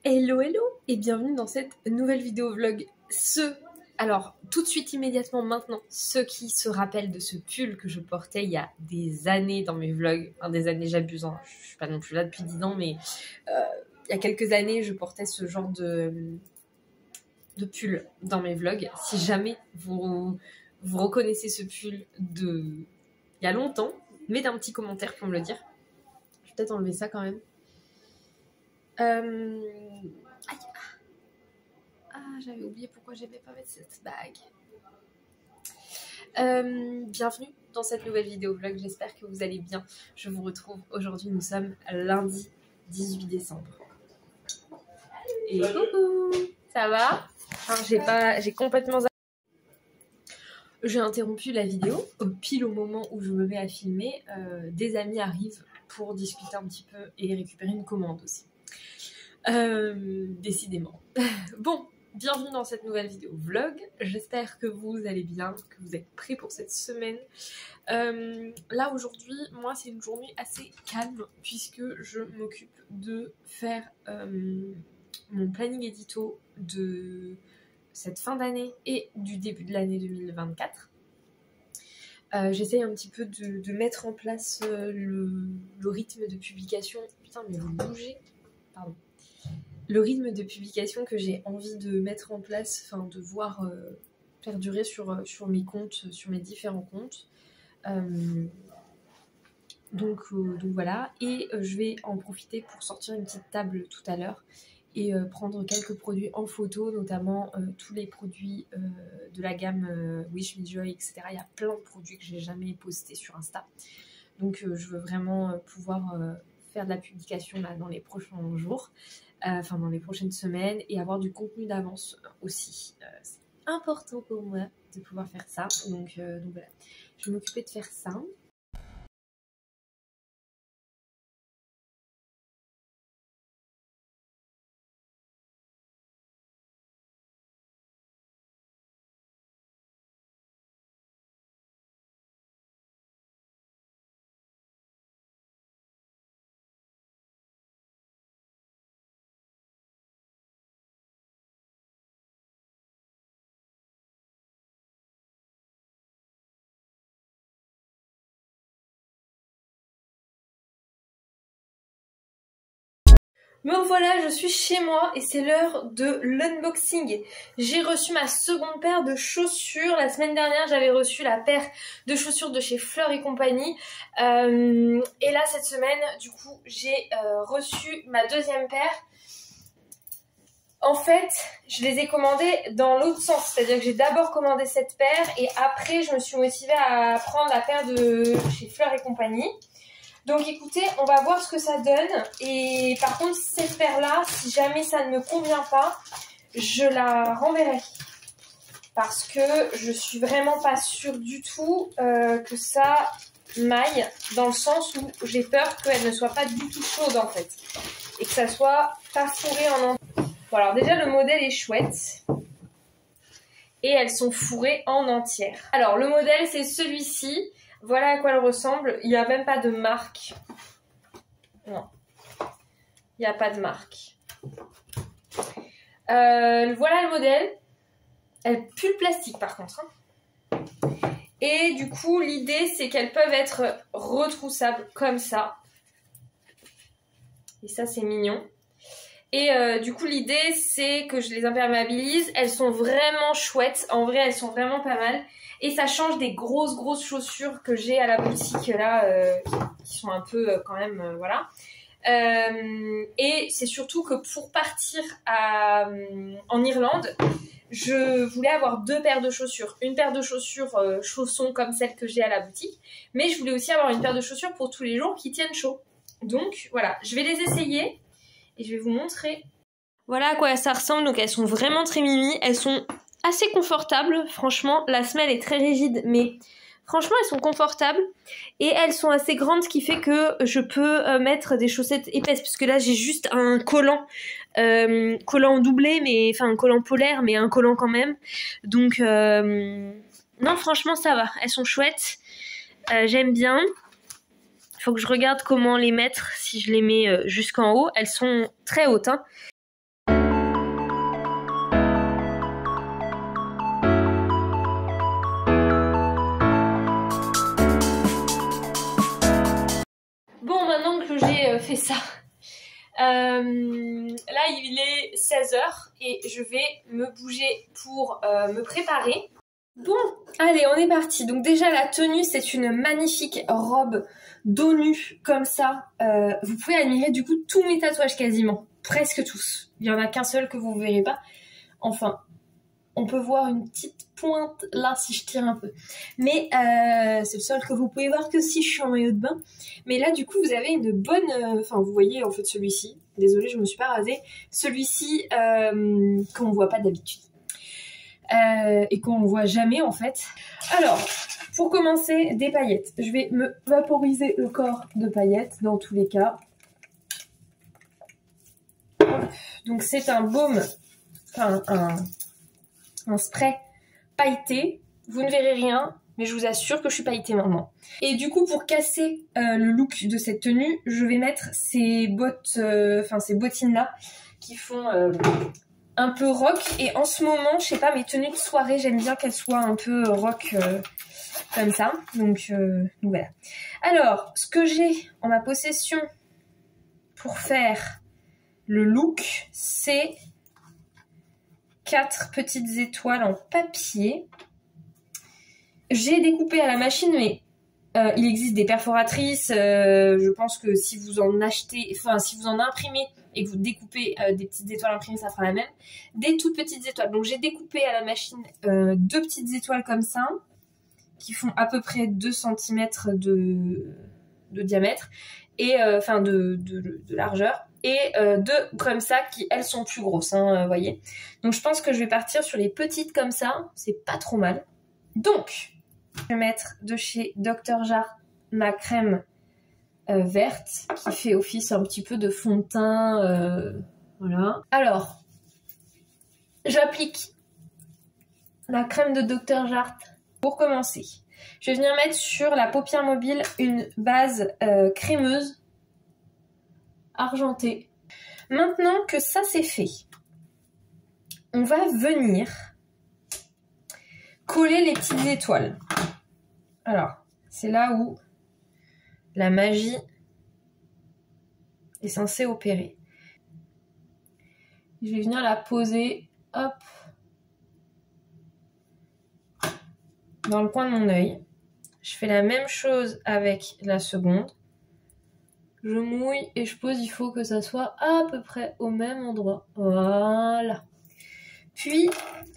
Hello hello et bienvenue dans cette nouvelle vidéo vlog. Alors tout de suite immédiatement maintenant, ceux qui se rappellent de ce pull que je portais il y a des années dans mes vlogs, enfin des années j'abuse, hein. Je suis pas non plus là depuis 10 ans mais il y a quelques années je portais ce genre de pull dans mes vlogs. Si jamais vous reconnaissez ce pull il y a longtemps, mettez un petit commentaire pour me le dire. Je vais peut-être enlever ça quand même. J'avais oublié pourquoi j'aimais pas mettre cette bague. Bienvenue dans cette nouvelle vidéo vlog, j'espère que vous allez bien. Je vous retrouve aujourd'hui, nous sommes lundi 18 décembre. Et coucou, ça va? J'ai complètement... J'ai interrompu la vidéo, pile au moment où je me mets à filmer. Des amis arrivent pour discuter un petit peu et récupérer une commande aussi. Décidément. Bon, bienvenue dans cette nouvelle vidéo vlog. J'espère que vous allez bien, que vous êtes prêts pour cette semaine. Là aujourd'hui, moi c'est une journée assez calme puisque je m'occupe de faire mon planning édito de cette fin d'année et du début de l'année 2024. J'essaye un petit peu de mettre en place le rythme de publication. Putain mais vous bougez. Pardon. Le rythme de publication que j'ai envie de mettre en place, enfin de voir perdurer sur mes comptes, sur mes différents comptes. Donc voilà, et je vais en profiter pour sortir une petite table tout à l'heure et prendre quelques produits en photo, notamment tous les produits de la gamme Wish Me Joy, etc. Il y a plein de produits que j'ai jamais postés sur Insta. Donc je veux vraiment pouvoir faire de la publication là, dans les prochains jours. Enfin dans les prochaines semaines et avoir du contenu d'avance aussi. C'est important pour moi de pouvoir faire ça. Donc voilà, je vais m'occuper de faire ça. Me voilà, je suis chez moi et c'est l'heure de l'unboxing. J'ai reçu ma seconde paire de chaussures. La semaine dernière, j'avais reçu la paire de chaussures de chez Fleur et compagnie. Et là, cette semaine, du coup, j'ai reçu ma deuxième paire. En fait, je les ai commandées dans l'autre sens. C'est-à-dire que j'ai d'abord commandé cette paire et après, je me suis motivée à prendre la paire de chez Fleur et compagnie. Donc écoutez, on va voir ce que ça donne. Et par contre, cette paire-là, si jamais ça ne me convient pas, je la renverrai. Parce que je suis vraiment pas sûre du tout que ça m'aille. Dans le sens où j'ai peur qu'elle ne soit pas du tout chaude en fait. Et que ça soit pas fourré en entier. Bon alors déjà le modèle est chouette. Et elles sont fourrées en entière. Alors le modèle c'est celui-ci. Voilà à quoi elle ressemble. Il n'y a même pas de marque. Non. Il n'y a pas de marque. Voilà le modèle. Elle pue le plastique par contre. Et du coup, l'idée, c'est qu'elles peuvent être retroussables comme ça. Et ça, c'est mignon. Et du coup, l'idée, c'est que je les imperméabilise. Elles sont vraiment chouettes. En vrai, elles sont vraiment pas mal. Et ça change des grosses chaussures que j'ai à la boutique là, qui sont un peu quand même, voilà. Et c'est surtout que pour partir en Irlande, je voulais avoir deux paires de chaussures. Une paire de chaussures chaussons comme celle que j'ai à la boutique. Mais je voulais aussi avoir une paire de chaussures pour tous les jours qui tiennent chaud. Donc voilà, je vais les essayer et je vais vous montrer. Voilà à quoi ça ressemble. Donc elles sont vraiment très mimi. Elles sont assez confortables, franchement. La semelle est très rigide, mais franchement, elles sont confortables. Et elles sont assez grandes, ce qui fait que je peux mettre des chaussettes épaisses. Parce que là, j'ai juste un collant. Collant doublé, mais enfin un collant polaire, mais un collant quand même. Donc, non, franchement, ça va. Elles sont chouettes. J'aime bien. Il faut que je regarde comment les mettre si je les mets jusqu'en haut. Elles sont très hautes, hein. Bon, maintenant que j'ai fait ça, là il est 16 h et je vais me bouger pour me préparer. Bon, allez, on est parti. Donc déjà la tenue, c'est une magnifique robe dos nu comme ça. Vous pouvez admirer du coup tous mes tatouages quasiment, presque tous. Il y en a qu'un seul que vous ne verrez pas. Enfin, on peut voir une petite pointe là si je tire un peu. Mais c'est le seul que vous pouvez voir que si je suis en maillot de bain. Mais là du coup vous avez une bonne... Enfin vous voyez en fait celui-ci. Désolée je me suis pas rasée. Celui-ci qu'on ne voit pas d'habitude. Et qu'on ne voit jamais en fait. Alors pour commencer des paillettes. Je vais me vaporiser le corps de paillettes dans tous les cas. Donc c'est un baume, enfin un spray pailleté. Vous ne verrez rien, mais je vous assure que je suis pailletée maintenant. Et du coup, pour casser le look de cette tenue, je vais mettre ces bottes, ces bottines-là qui font un peu rock. Et en ce moment, je sais pas, mes tenues de soirée, j'aime bien qu'elles soient un peu rock comme ça. Donc voilà. Alors, ce que j'ai en ma possession pour faire le look, c'est 4 petites étoiles en papier. J'ai découpé à la machine, mais il existe des perforatrices. Je pense que si vous en achetez, enfin si vous en imprimez et que vous découpez des petites étoiles imprimées, ça fera la même. Des toutes petites étoiles. Donc j'ai découpé à la machine 2 petites étoiles comme ça, qui font à peu près 2 cm de diamètre, et enfin de largeur. Et 2 comme ça qui elles sont plus grosses, hein, voyez. Donc je pense que je vais partir sur les petites comme ça, c'est pas trop mal. Donc je vais mettre de chez Dr. Jart ma crème verte qui fait office un petit peu de fond de teint, voilà. Alors j'applique la crème de Dr. Jart pour commencer. Je vais venir mettre sur la paupière mobile une base crémeuse argentée. Maintenant que ça c'est fait, on va venir coller les petites étoiles. Alors, c'est là où la magie est censée opérer. Je vais venir la poser, hop, dans le coin de mon œil. Je fais la même chose avec la seconde. Je mouille et je pose, il faut que ça soit à peu près au même endroit. Voilà. Puis,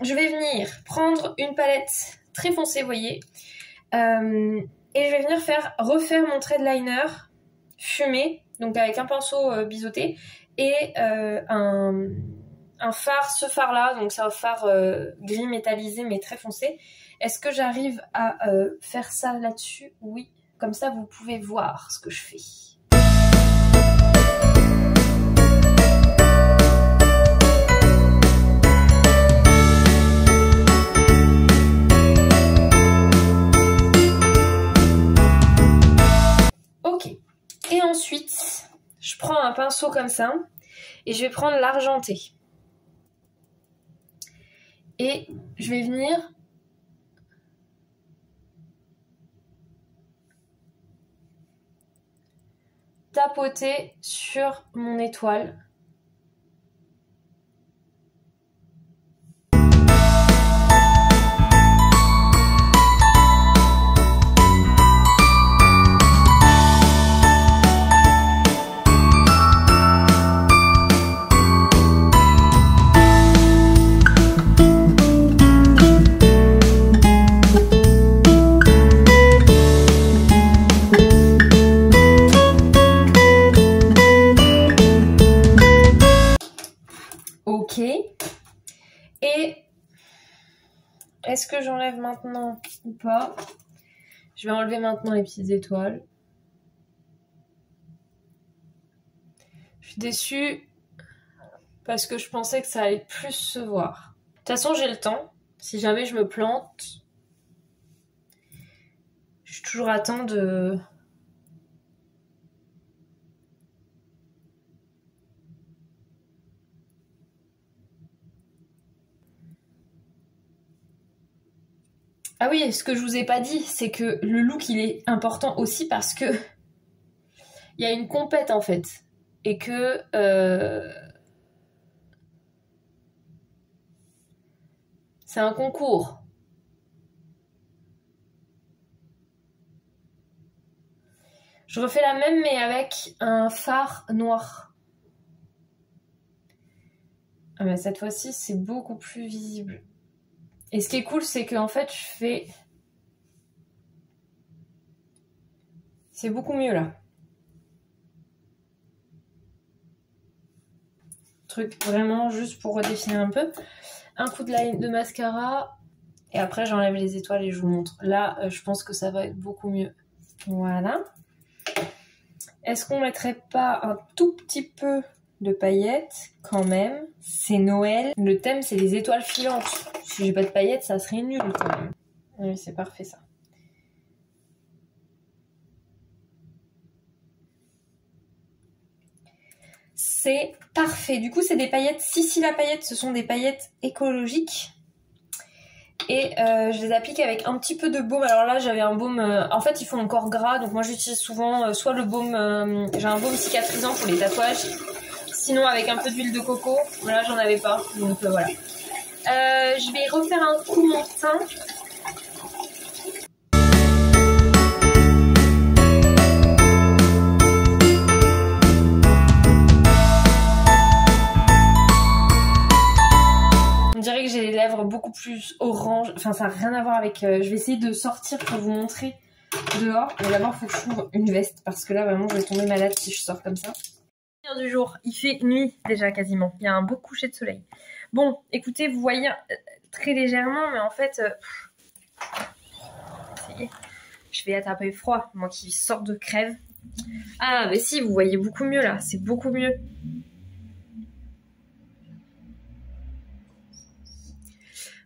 je vais venir prendre une palette très foncée, vous voyez. Et je vais venir refaire mon trait de liner fumé, donc avec un pinceau biseauté, et un fard, ce fard-là, donc c'est un fard gris métallisé mais très foncé. Est-ce que j'arrive à faire ça là-dessus? Oui, comme ça vous pouvez voir ce que je fais. Ok, et ensuite, je prends un pinceau comme ça et je vais prendre l'argenté. Et je vais venir tapoter sur mon étoile. Ok. Et est-ce que j'enlève maintenant ou pas? Je vais enlever maintenant les petites étoiles. Je suis déçue parce que je pensais que ça allait plus se voir. De toute façon, j'ai le temps. Si jamais je me plante, je suis toujours à temps de... Ah oui, ce que je vous ai pas dit, c'est que le look, il est important aussi parce que il y a une compète en fait. Et que... c'est un concours. Je refais la même mais avec un fard noir. Ah mais cette fois-ci c'est beaucoup plus visible. Et ce qui est cool c'est qu'en fait je fais... C'est beaucoup mieux là. Truc vraiment juste pour redéfinir un peu. Un coup de mascara. Et après j'enlève les étoiles et je vous montre. Là je pense que ça va être beaucoup mieux. Voilà. Est-ce qu'on mettrait pas un tout petit peu de paillettes quand même? C'est Noël. Le thème c'est les étoiles filantes. Si j'ai pas de paillettes ça serait nul quand même. Oui c'est parfait ça. C'est parfait. Du coup c'est des paillettes Sicila paillettes. Ce sont des paillettes écologiques. Et je les applique avec un petit peu de baume. Alors là j'avais un baume, en fait ils font encore gras, donc moi j'utilise souvent soit le baume, j'ai un baume cicatrisant pour les tatouages, sinon avec un peu d'huile de coco. Voilà, j'en avais pas, donc voilà. Je vais refaire un coup mon teint. On dirait que j'ai les lèvres beaucoup plus orange. Enfin, ça n'a rien à voir avec... je vais essayer de sortir pour vous montrer dehors. Mais d'abord, il faut que je trouve une veste. Parce que là, vraiment, je vais tomber malade si je sors comme ça. Du jour, il fait nuit déjà quasiment. Il y a un beau coucher de soleil. Bon, écoutez, vous voyez très légèrement. Mais en fait... je vais attraper froid. Moi qui sors de crève. Ah, mais si, vous voyez beaucoup mieux là. C'est beaucoup mieux.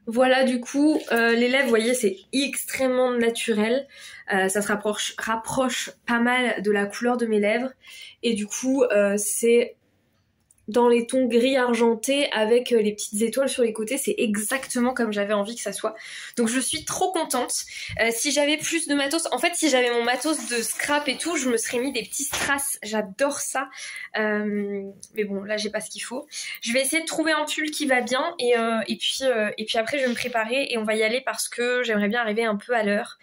Voilà du coup les lèvres, vous voyez c'est extrêmement naturel, ça se rapproche pas mal de la couleur de mes lèvres et du coup c'est dans les tons gris argentés avec les petites étoiles sur les côtés, c'est exactement comme j'avais envie que ça soit. Donc je suis trop contente. Si j'avais plus de matos, en fait si j'avais mon matos de scrap et tout, je me serais mis des petits strass, j'adore ça. Mais bon là j'ai pas ce qu'il faut. Je vais essayer de trouver un pull qui va bien et puis après je vais me préparer et on va y aller parce que j'aimerais bien arriver un peu à l'heure.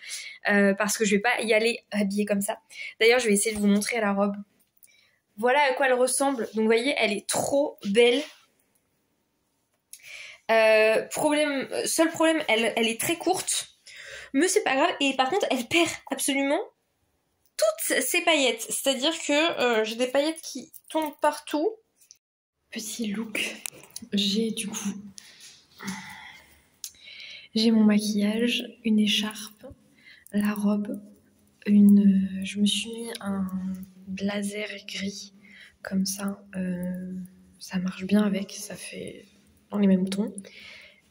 Parce que je vais pas y aller habillée comme ça. D'ailleurs je vais essayer de vous montrer la robe. Voilà à quoi elle ressemble. Donc vous voyez, elle est trop belle. Seul problème, elle est très courte. Mais c'est pas grave. Et par contre, elle perd absolument toutes ses paillettes. C'est-à-dire que j'ai des paillettes qui tombent partout. Petit look. J'ai du coup... J'ai mon maquillage, une écharpe, la robe, je me suis mis un blazer gris comme ça, ça marche bien avec, ça fait dans les mêmes tons,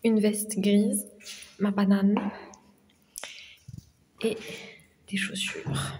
une veste grise, ma banane et des chaussures.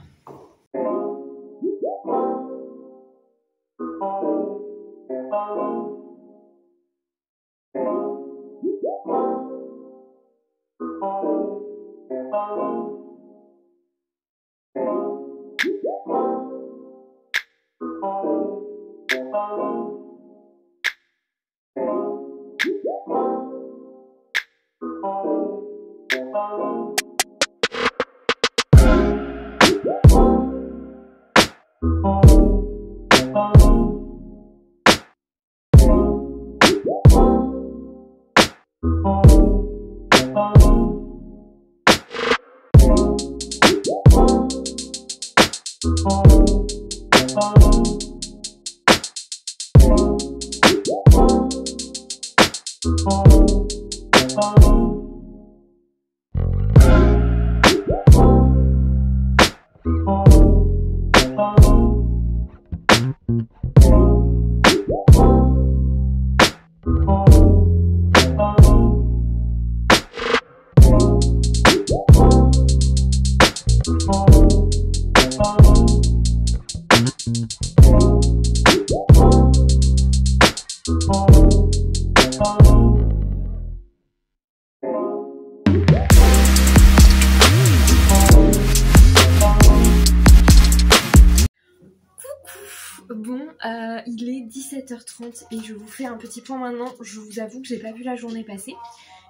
17h30 et je vous fais un petit point maintenant. Je vous avoue que j'ai pas vu la journée passer.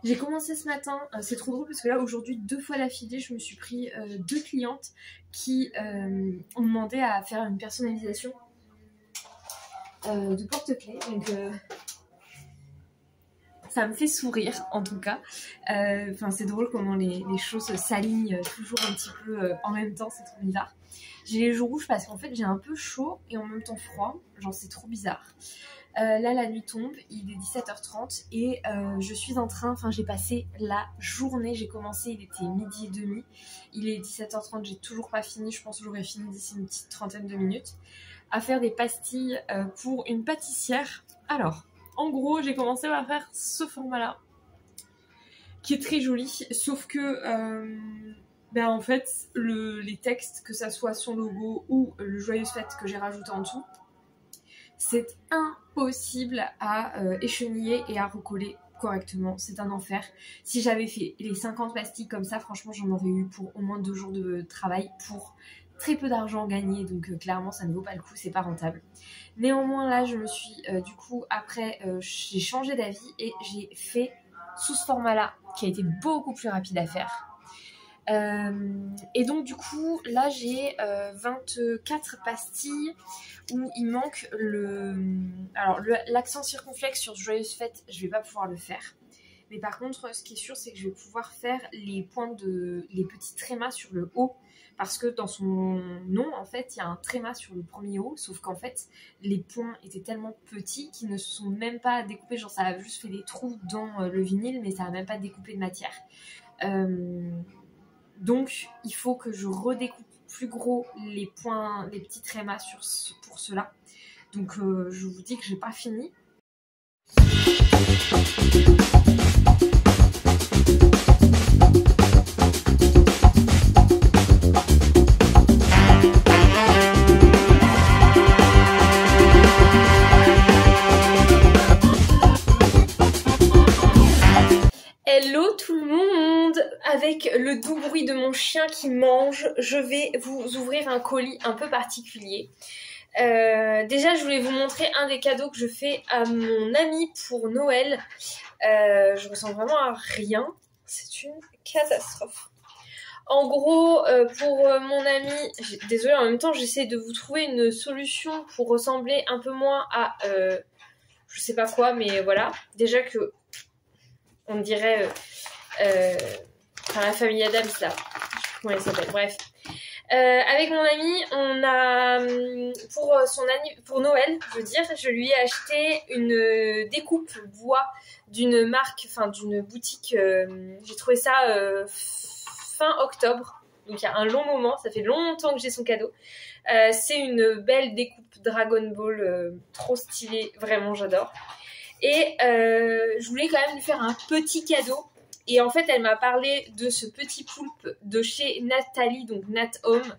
J'ai commencé ce matin, c'est trop drôle parce que là aujourd'hui 2 fois d'affilée je me suis pris 2 clientes qui ont demandé à faire une personnalisation de porte-clés. Donc ça me fait sourire en tout cas. Enfin c'est drôle comment les choses s'alignent toujours un petit peu en même temps, c'est trop bizarre. J'ai les joues rouges parce qu'en fait j'ai un peu chaud et en même temps froid, genre c'est trop bizarre. Là la nuit tombe, il est 17h30 et je suis en train, enfin j'ai passé la journée, j'ai commencé, il était 12h30, il est 17h30, j'ai toujours pas fini, je pense que j'aurai fini d'ici une petite trentaine de minutes, à faire des pastilles pour une pâtissière. Alors, en gros j'ai commencé à faire ce format là, qui est très joli, sauf que... ben en fait, les textes, que ça soit son logo ou le Joyeuse Fête que j'ai rajouté en dessous, c'est impossible à écheniller et à recoller correctement. C'est un enfer. Si j'avais fait les 50 pastilles comme ça, franchement, j'en aurais eu pour au moins 2 jours de travail pour très peu d'argent gagné. Donc clairement, ça ne vaut pas le coup, c'est pas rentable. Néanmoins, là, je me suis, du coup, après, j'ai changé d'avis et j'ai fait sous ce format-là, qui a été beaucoup plus rapide à faire. Et donc du coup là j'ai 24 pastilles où il manque l'accent circonflexe sur Joyeuse Fête, je vais pas pouvoir le faire, mais par contre ce qui est sûr c'est que je vais pouvoir faire les petits trémas sur le haut, parce que dans son nom en fait il y a un tréma sur le premier haut, sauf qu'en fait les points étaient tellement petits qu'ils ne se sont même pas découpés, genre ça a juste fait des trous dans le vinyle mais ça a même pas découpé de matière. Donc il faut que je redécoupe plus gros les points, les petits trémas pour cela. Donc je vous dis que j'ai pas fini. Hello tout le monde! Avec le doux bruit de mon chien qui mange, je vais vous ouvrir un colis un peu particulier. Déjà, je voulais vous montrer un des cadeaux que je fais à mon ami pour Noël. Je ressemble vraiment à rien. C'est une catastrophe. En gros, pour mon ami... Désolée, en même temps, j'essaie de vous trouver une solution pour ressembler un peu moins à... je sais pas quoi, mais voilà. Déjà que... On dirait... Enfin, la famille Adams, là. Je sais plus comment elle s'appelle. Bref. Avec mon ami, on a... Pour Noël, je veux dire, je lui ai acheté une découpe bois d'une marque, enfin d'une boutique. J'ai trouvé ça fin octobre. Donc il y a un long moment. Ça fait longtemps que j'ai son cadeau. C'est une belle découpe Dragon Ball. Trop stylée. Vraiment, j'adore. Et je voulais quand même lui faire un petit cadeau. Et en fait, elle m'a parlé de ce petit poulpe de chez Nathalie, donc Nat Home.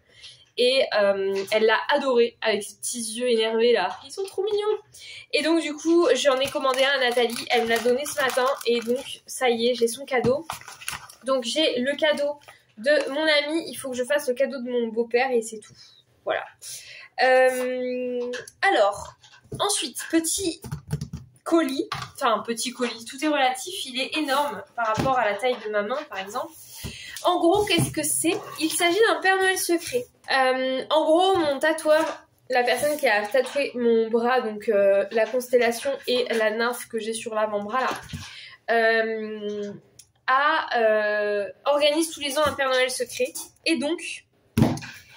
Et elle l'a adoré avec ses petits yeux énervés là. Ils sont trop mignons. Et donc du coup, j'en ai commandé un à Nathalie. Elle me l'a donné ce matin. Et donc, ça y est, j'ai son cadeau. Donc j'ai le cadeau de mon ami. Il faut que je fasse le cadeau de mon beau-père et c'est tout. Voilà. Alors, ensuite, petit... colis, enfin petit colis, tout est relatif, il est énorme par rapport à la taille de ma main par exemple. En gros, qu'est-ce que c'est? Il s'agit d'un Père Noël secret. En gros, mon tatoueur, la personne qui a tatoué mon bras, donc la constellation et la nymphe que j'ai sur l'avant-bras là, organise tous les ans un Père Noël secret. Et donc,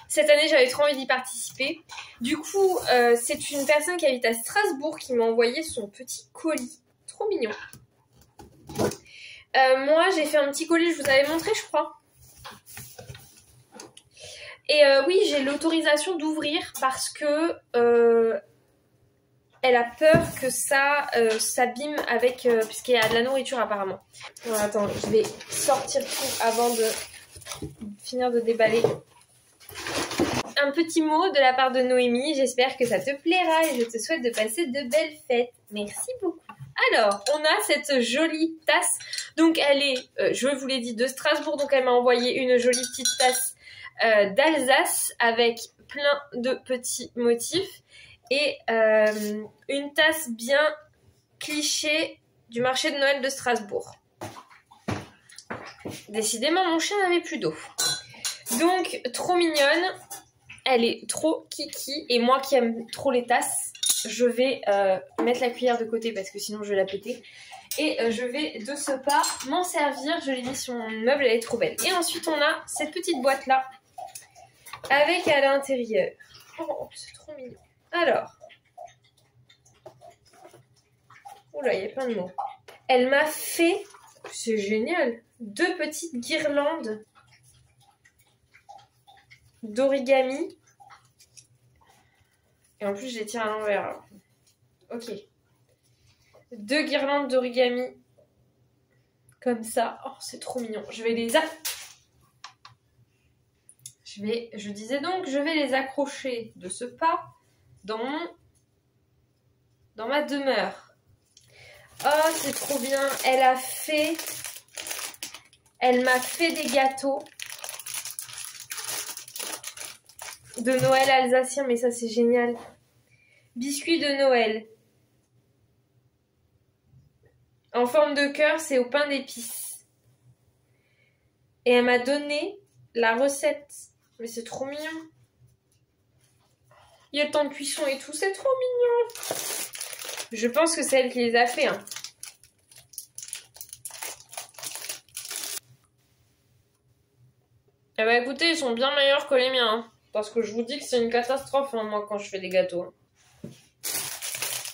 cette année, j'avais trop envie d'y participer. Du coup, c'est une personne qui habite à Strasbourg qui m'a envoyé son petit colis. Trop mignon. Moi, j'ai fait un petit colis, je vous avais montré, je crois. Et oui, j'ai l'autorisation d'ouvrir parce que elle a peur que ça s'abîme avec... puisqu'il y a de la nourriture apparemment. Bon, attends, je vais sortir tout avant de finir de déballer. Un petit mot de la part de Noémie, j'espère que ça te plaira et je te souhaite de passer de belles fêtes. Merci beaucoup. Alors, on a cette jolie tasse. Donc, elle est, je vous l'ai dit, de Strasbourg. Donc, elle m'a envoyé une jolie petite tasse d'Alsace avec plein de petits motifs. et une tasse bien cliché du marché de Noël de Strasbourg. Décidément, mon chien n'avait plus d'eau. Donc, trop mignonne. Elle est trop kiki. Et moi qui aime trop les tasses, je vais mettre la cuillère de côté parce que sinon je vais la péter. Et je vais de ce pas m'en servir. Je l'ai mis sur mon meuble, elle est trop belle. Et ensuite, on a cette petite boîte-là avec à l'intérieur. Oh, c'est trop mignon. Alors. Oula, il y a plein de mots. Elle m'a fait, c'est génial, 2 petites guirlandes d'origami. Et en plus, je les tiens à l'envers. Ok. 2 guirlandes d'origami. Comme ça. Oh, c'est trop mignon. Je vais les je disais donc, je vais les accrocher de ce pas dans ma demeure. Oh, c'est trop bien. Elle m'a fait des gâteaux de Noël alsacien, mais ça c'est génial. Biscuits de Noël. En forme de cœur, c'est au pain d'épices. Et elle m'a donné la recette. Mais c'est trop mignon. Il y a le temps de cuisson et tout, c'est trop mignon. Je pense que c'est elle qui les a fait. Hein. Eh ben écoutez, ils sont bien meilleurs que les miens. Hein, parce que je vous dis que c'est une catastrophe, hein, moi, quand je fais des gâteaux. Hein.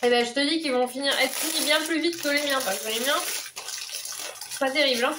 Eh ben je te dis qu'ils vont être finis bien plus vite que les miens. Parce que les miens, c'est pas terrible. Hein.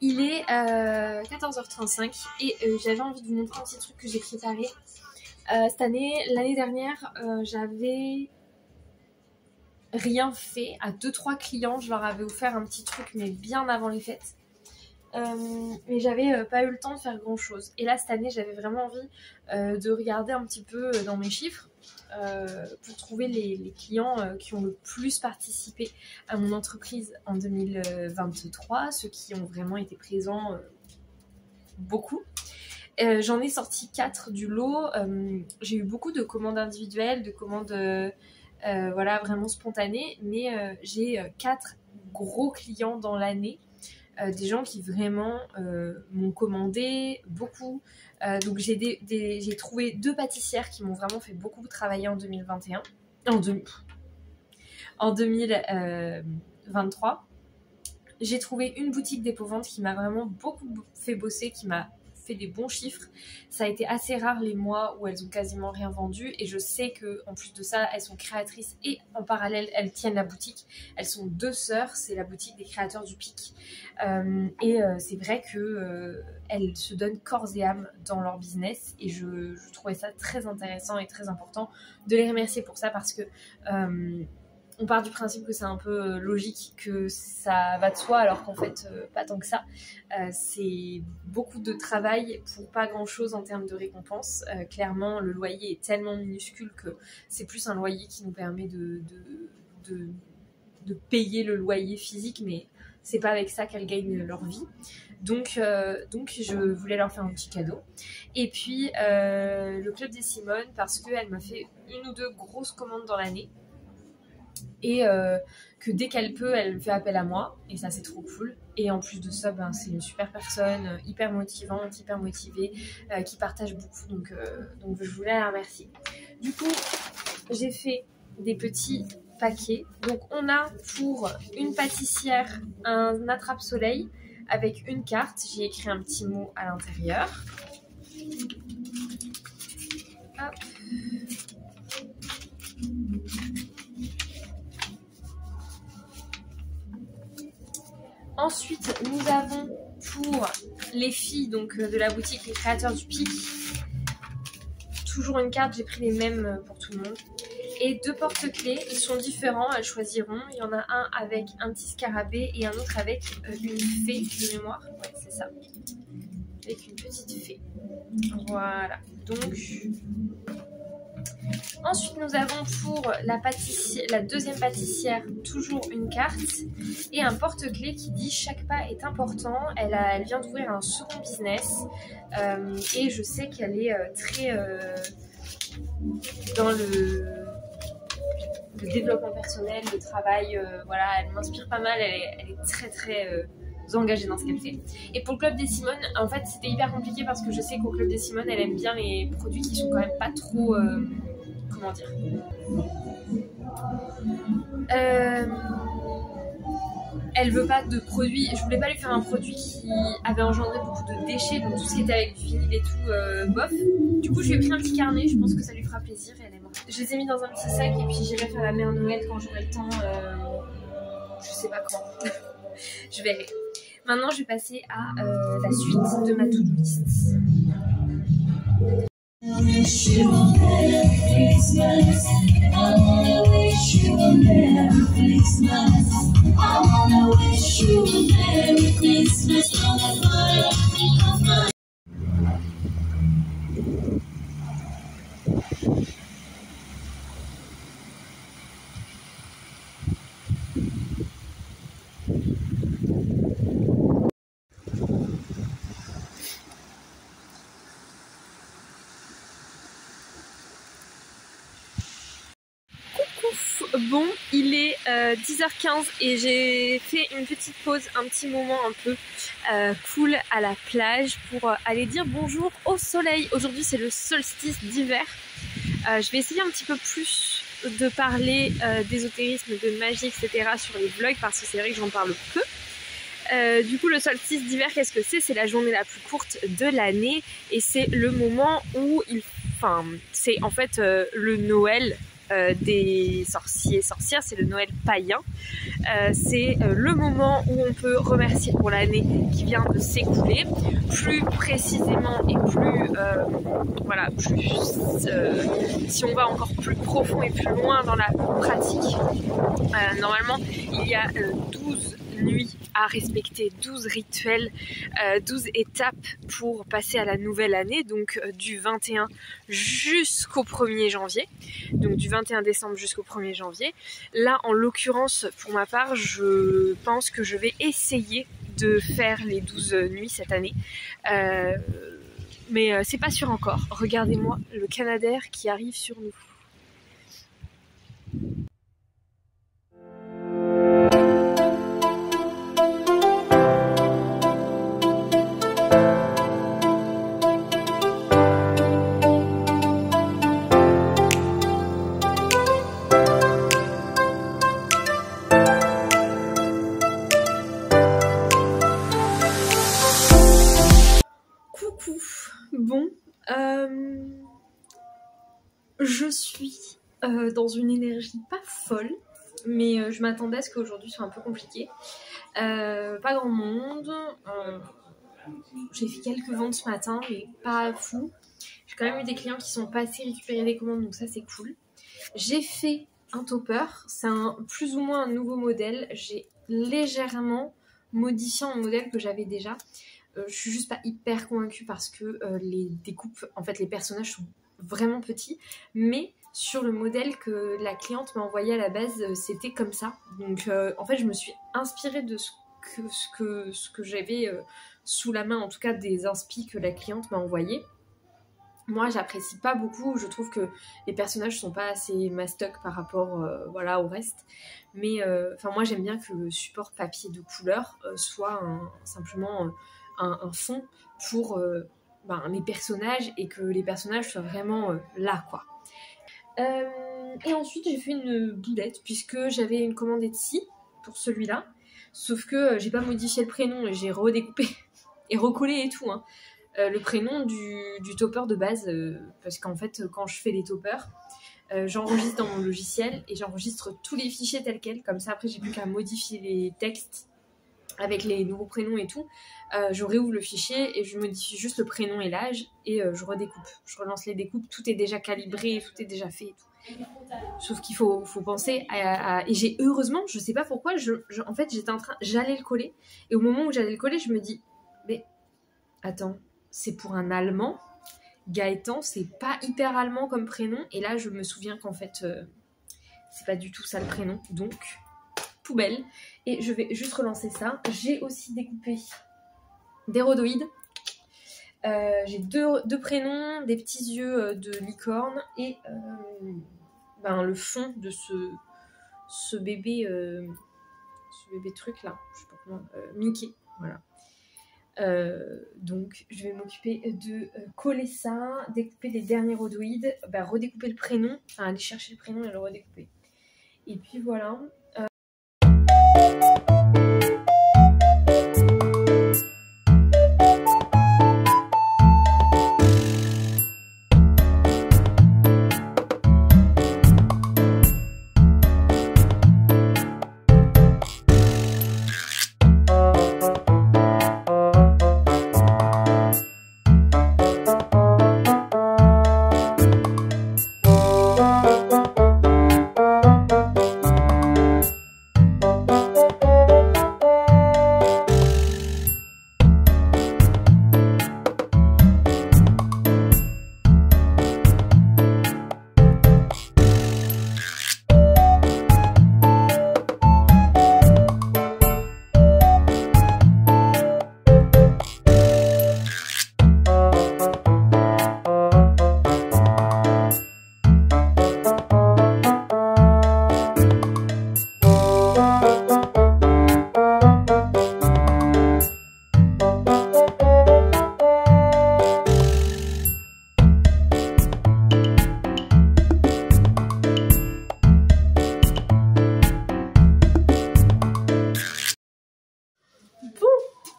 Il est 14h35 et j'avais envie de vous montrer un petit truc que j'ai préparé cette année. L'année dernière, j'avais rien fait à 2-3 clients. Je leur avais offert un petit truc mais bien avant les fêtes. mais j'avais pas eu le temps de faire grand chose. Et là cette année j'avais vraiment envie de regarder un petit peu dans mes chiffres pour trouver les clients qui ont le plus participé à mon entreprise en 2023, ceux qui ont vraiment été présents beaucoup. J'en ai sorti 4 du lot. J'ai eu beaucoup de commandes individuelles, de commandes voilà, vraiment spontanées, mais j'ai 4 gros clients dans l'année. Des gens qui vraiment m'ont commandé beaucoup. Donc j'ai trouvé 2 pâtissières qui m'ont vraiment fait beaucoup travailler en 2021. En 2023. J'ai trouvé une boutique dépôt-vente qui m'a vraiment beaucoup fait bosser, qui m'a fait des bons chiffres. Ça a été assez rare les mois où elles ont quasiment rien vendu, et je sais que en plus de ça elles sont créatrices et en parallèle elles tiennent la boutique. Elles sont 2 sœurs, c'est la boutique des créateurs du Pic, et c'est vrai que elles se donnent corps et âme dans leur business, et je trouvais ça très intéressant et très important de les remercier pour ça, parce que on part du principe que c'est un peu logique, que ça va de soi, alors qu'en fait, pas tant que ça. C'est beaucoup de travail pour pas grand-chose en termes de récompense. Clairement, le loyer est tellement minuscule que c'est plus un loyer qui nous permet de payer le loyer physique, mais c'est pas avec ça qu'elles gagnent leur vie. Donc je voulais leur faire un petit cadeau. Et puis, le Club des Simones, parce qu'elle m'a fait 1 ou 2 grosses commandes dans l'année. Et que dès qu'elle peut, elle fait appel à moi, et ça c'est trop cool. Et en plus de ça, ben, c'est une super personne, hyper motivante, hyper motivée, qui partage beaucoup, donc je voulais la remercier. Du coup, j'ai fait des petits paquets. Donc on a pour une pâtissière un attrape-soleil avec une carte, j'ai écrit un petit mot à l'intérieur. Hop. Ensuite, nous avons pour les filles donc, de la boutique Les Créateurs du Pic, toujours une carte, j'ai pris les mêmes pour tout le monde. Et 2 porte-clés, ils sont différents, elles choisiront. Il y en a un avec un petit scarabée et un autre avec une fée de mémoire. Ouais, c'est ça. Avec une petite fée. Voilà. Donc... Ensuite, nous avons pour la deuxième pâtissière toujours une carte et un porte-clés qui dit « Chaque pas est important ». Elle vient d'ouvrir un second business et je sais qu'elle est très dans le développement personnel, le travail. Voilà, elle m'inspire pas mal, elle est très très engagée dans ce qu'elle fait. Et pour le Club des Simones, en fait, c'était hyper compliqué parce que je sais qu'au Club des Simones, elle aime bien les produits qui sont quand même pas trop... comment dire, elle veut pas de produits, je voulais pas lui faire un produit qui avait engendré beaucoup de déchets, donc tout ce qui était avec du vinyle et tout, bof. Du coup je lui ai pris un petit carnet, je pense que ça lui fera plaisir et elle aimera. Je les ai mis dans un petit sac et puis j'irai faire la mère Noël quand j'aurai le temps, je sais pas quand, je verrai. Maintenant je vais passer à la suite de ma to-do list. Wish you a Merry Christmas. I wanna wish you a Merry Christmas. I wanna wish you a Merry Christmas on the fire of my... Bon, il est 10h15 et j'ai fait une petite pause, un petit moment un peu cool à la plage pour aller dire bonjour au soleil. Aujourd'hui c'est le solstice d'hiver. Je vais essayer un petit peu plus de parler d'ésotérisme, de magie, etc. sur les vlogs parce que c'est vrai que j'en parle peu. Du coup le solstice d'hiver, qu'est-ce que c'est? C'est la journée la plus courte de l'année et c'est le moment où c'est en fait le Noël des sorciers et sorcières, c'est le Noël païen. C'est le moment où on peut remercier pour l'année qui vient de s'écouler. Plus précisément et plus voilà, si on va encore plus profond et plus loin dans la pratique, normalement il y a 12 nuits à respecter, 12 rituels, 12 étapes pour passer à la nouvelle année, donc du 21 jusqu'au 1er janvier, donc du 21 décembre jusqu'au 1er janvier. Là, en l'occurrence, pour ma part, je pense que je vais essayer de faire les 12 nuits cette année. Mais c'est pas sûr encore. Regardez-moi le Canadair qui arrive sur nous. Coucou. Bon, je suis dans une énergie pas folle, mais je m'attendais à ce qu'aujourd'hui soit un peu compliqué. Pas grand monde, j'ai fait quelques ventes ce matin, mais pas fou. J'ai quand même eu des clients qui sont passés récupérer des commandes, donc ça c'est cool. J'ai fait un topper, c'est plus ou moins un nouveau modèle. J'ai légèrement modifié un modèle que j'avais déjà. Je suis juste pas hyper convaincue parce que les découpes, en fait les personnages sont vraiment petits, mais sur le modèle que la cliente m'a envoyé à la base, c'était comme ça. Donc en fait je me suis inspirée de ce que j'avais sous la main, en tout cas des inspi que la cliente m'a envoyé. Moi j'apprécie pas beaucoup, je trouve que les personnages sont pas assez mastoc par rapport voilà, au reste, mais moi j'aime bien que le support papier de couleur soit simplement un fond pour les personnages et que les personnages soient vraiment là quoi. Et ensuite j'ai fait une boulette puisque j'avais une commande Etsy pour celui-là, sauf que j'ai pas modifié le prénom et j'ai redécoupé et recollé et tout hein. Le prénom du topper de base, parce qu'en fait quand je fais les toppers, j'enregistre dans mon logiciel et j'enregistre tous les fichiers tels quels, comme ça après j'ai plus qu'à modifier les textes avec les nouveaux prénoms et tout. Je réouvre le fichier et je modifie juste le prénom et l'âge et je redécoupe, je relance les découpes, tout est déjà calibré, tout est déjà fait et tout. Sauf qu'il faut penser à... Et j'ai heureusement, je sais pas pourquoi, en fait j'allais le coller et au moment où j'allais le coller je me dis mais attends, c'est pour un Allemand. Gaëtan, c'est pas hyper allemand comme prénom. Et là, je me souviens qu'en fait, c'est pas du tout ça le prénom. Donc, poubelle. Et je vais juste relancer ça. J'ai aussi découpé des rhodoïdes. J'ai deux prénoms, des petits yeux de licorne et le fond de ce bébé truc là. Je sais pas comment. Mickey. Voilà. Donc je vais m'occuper de coller ça, découper les derniers rhodoïdes, redécouper le prénom, enfin aller chercher le prénom et le redécouper. Et puis voilà.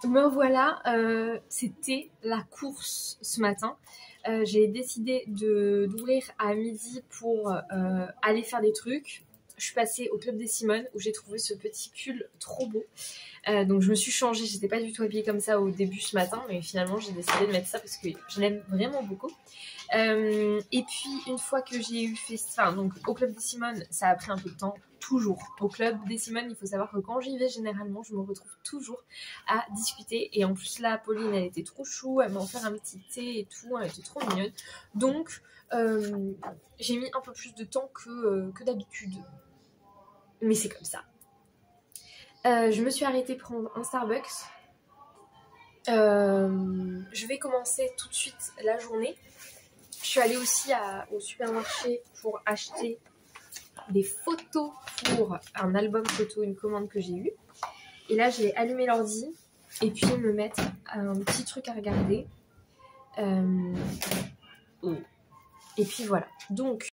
Me voilà, c'était la course ce matin. J'ai décidé d'ouvrir à midi pour aller faire des trucs. Je suis passée au Club des Simones où j'ai trouvé ce petit pull trop beau. Donc je me suis changée, j'étais pas du tout habillée comme ça au début ce matin, mais finalement j'ai décidé de mettre ça parce que je l'aime vraiment beaucoup. Et puis une fois que j'ai eu fait ça, donc au Club des Simones, ça a pris un peu de temps, toujours. Au club des Simones, il faut savoir que quand j'y vais, généralement, je me retrouve toujours à discuter. Et en plus là, Pauline, elle était trop chou, elle m'a offert un petit thé et tout, elle était trop mignonne. Donc j'ai mis un peu plus de temps que d'habitude. Mais c'est comme ça. Je me suis arrêtée prendre un Starbucks. Je vais commencer tout de suite la journée. Je suis allée aussi au supermarché pour acheter des photos pour un album photo, une commande que j'ai eue. Et là, je vais allumer l'ordi et puis me mettre un petit truc à regarder. Et puis voilà. Donc...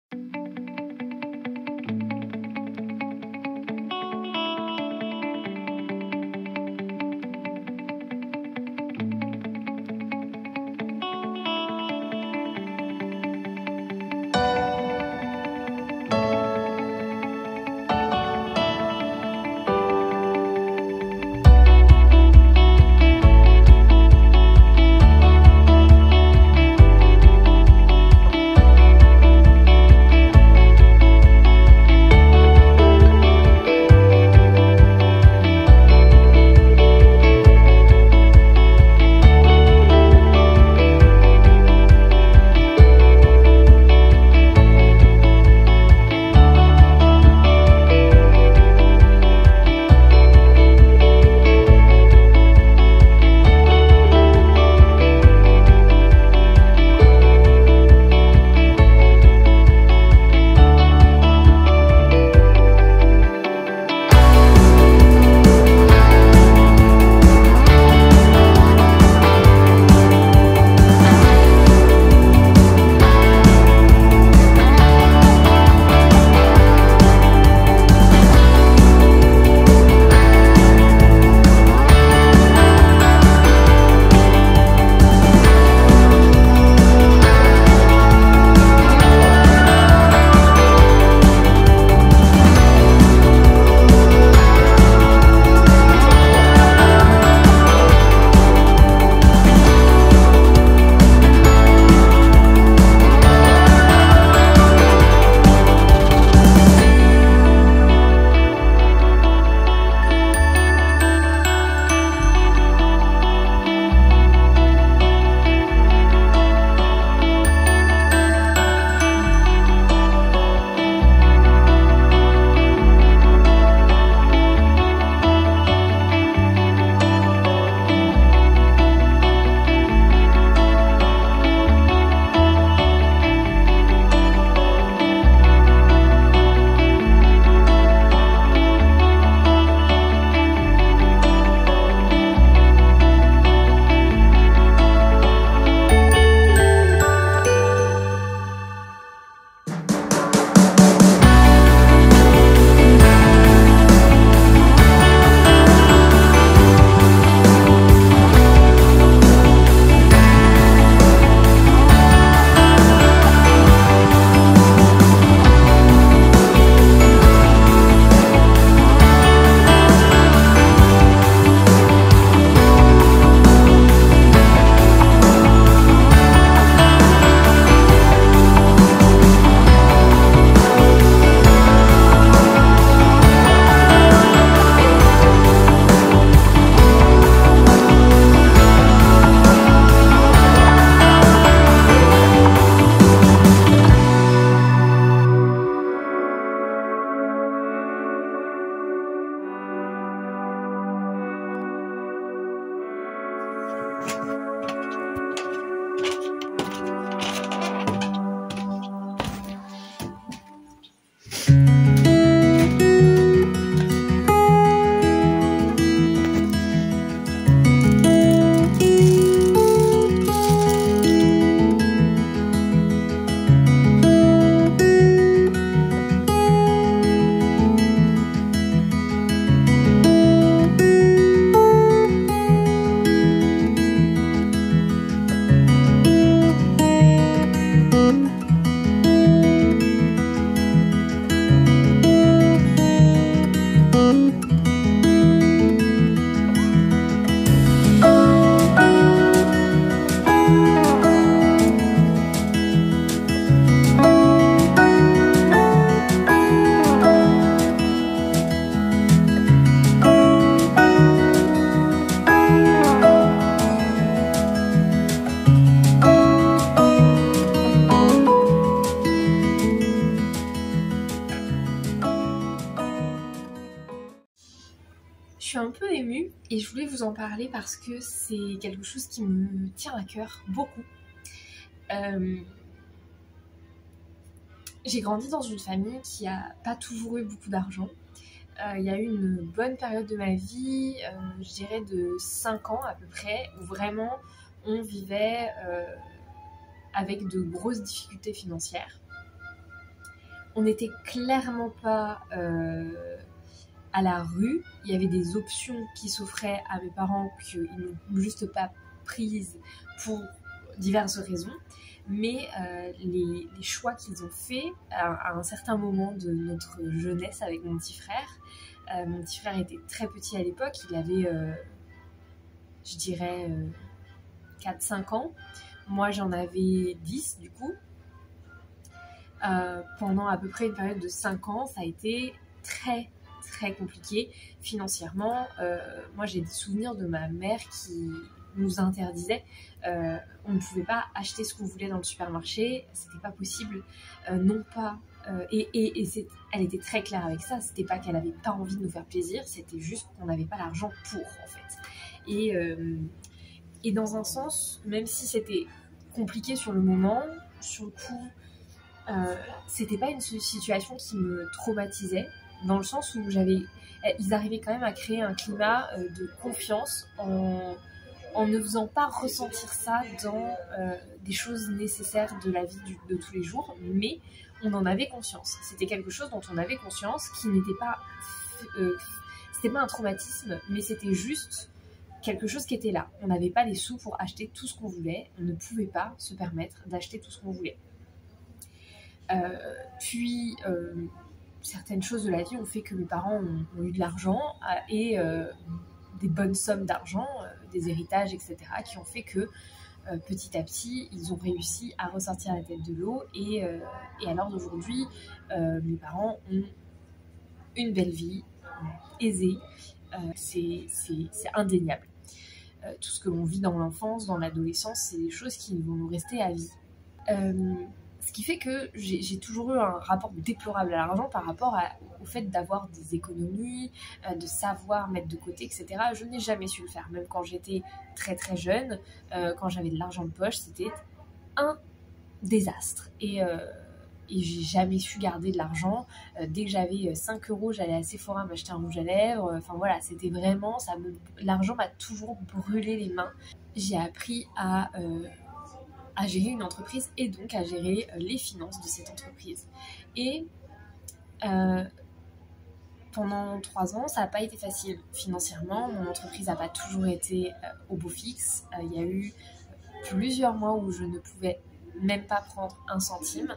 et je voulais vous en parler parce que c'est quelque chose qui me tient à cœur beaucoup. J'ai grandi dans une famille qui a pas toujours eu beaucoup d'argent. Il y a eu une bonne période de ma vie, je dirais de 5 ans à peu près, où vraiment on vivait avec de grosses difficultés financières. On n'était clairement pas à la rue. Il y avait des options qui s'offraient à mes parents qu'ils n'ont juste pas prises pour diverses raisons. Mais les choix qu'ils ont faits à un certain moment de notre jeunesse avec mon petit frère. Mon petit frère était très petit à l'époque, il avait, je dirais, 4-5 ans. Moi, j'en avais 10 du coup. Pendant à peu près une période de 5 ans, ça a été très très compliqué financièrement. Moi, j'ai des souvenirs de ma mère qui nous interdisait. On ne pouvait pas acheter ce qu'on voulait dans le supermarché, c'était pas possible. Non pas... elle était très claire avec ça, c'était pas qu'elle avait pas envie de nous faire plaisir, c'était juste qu'on n'avait pas l'argent pour, en fait. Et dans un sens, même si c'était compliqué sur le moment, sur le coup, c'était pas une situation qui me traumatisait, dans le sens où ils arrivaient quand même à créer un climat de confiance en ne faisant pas ressentir ça dans des choses nécessaires de la vie de tous les jours, mais on en avait conscience. C'était quelque chose dont on avait conscience, qui n'était pas... c'était pas un traumatisme, mais c'était juste quelque chose qui était là. On n'avait pas les sous pour acheter tout ce qu'on voulait, on ne pouvait pas se permettre d'acheter tout ce qu'on voulait. Puis certaines choses de la vie ont fait que mes parents ont eu de l'argent et des bonnes sommes d'argent, des héritages, etc., qui ont fait que petit à petit, ils ont réussi à ressortir la tête de l'eau et à l'heure d'aujourd'hui, mes parents ont une belle vie, aisée, c'est indéniable. Tout ce que l'on vit dans l'enfance, dans l'adolescence, c'est des choses qui vont nous rester à vie. Ce qui fait que j'ai toujours eu un rapport déplorable à l'argent par rapport au fait d'avoir des économies, de savoir mettre de côté, etc. Je n'ai jamais su le faire, même quand j'étais très très jeune, quand j'avais de l'argent de poche, c'était un désastre. Et j'ai jamais su garder de l'argent. Dès que j'avais 5 €, j'allais à Sephora m'acheter un rouge à lèvres. Enfin voilà, c'était vraiment... l'argent m'a toujours brûlé les mains. J'ai appris à gérer une entreprise et donc à gérer les finances de cette entreprise. Et pendant 3 ans, ça n'a pas été facile financièrement. Mon entreprise n'a pas toujours été au beau fixe. Il y a eu plusieurs mois où je ne pouvais même pas prendre un centime.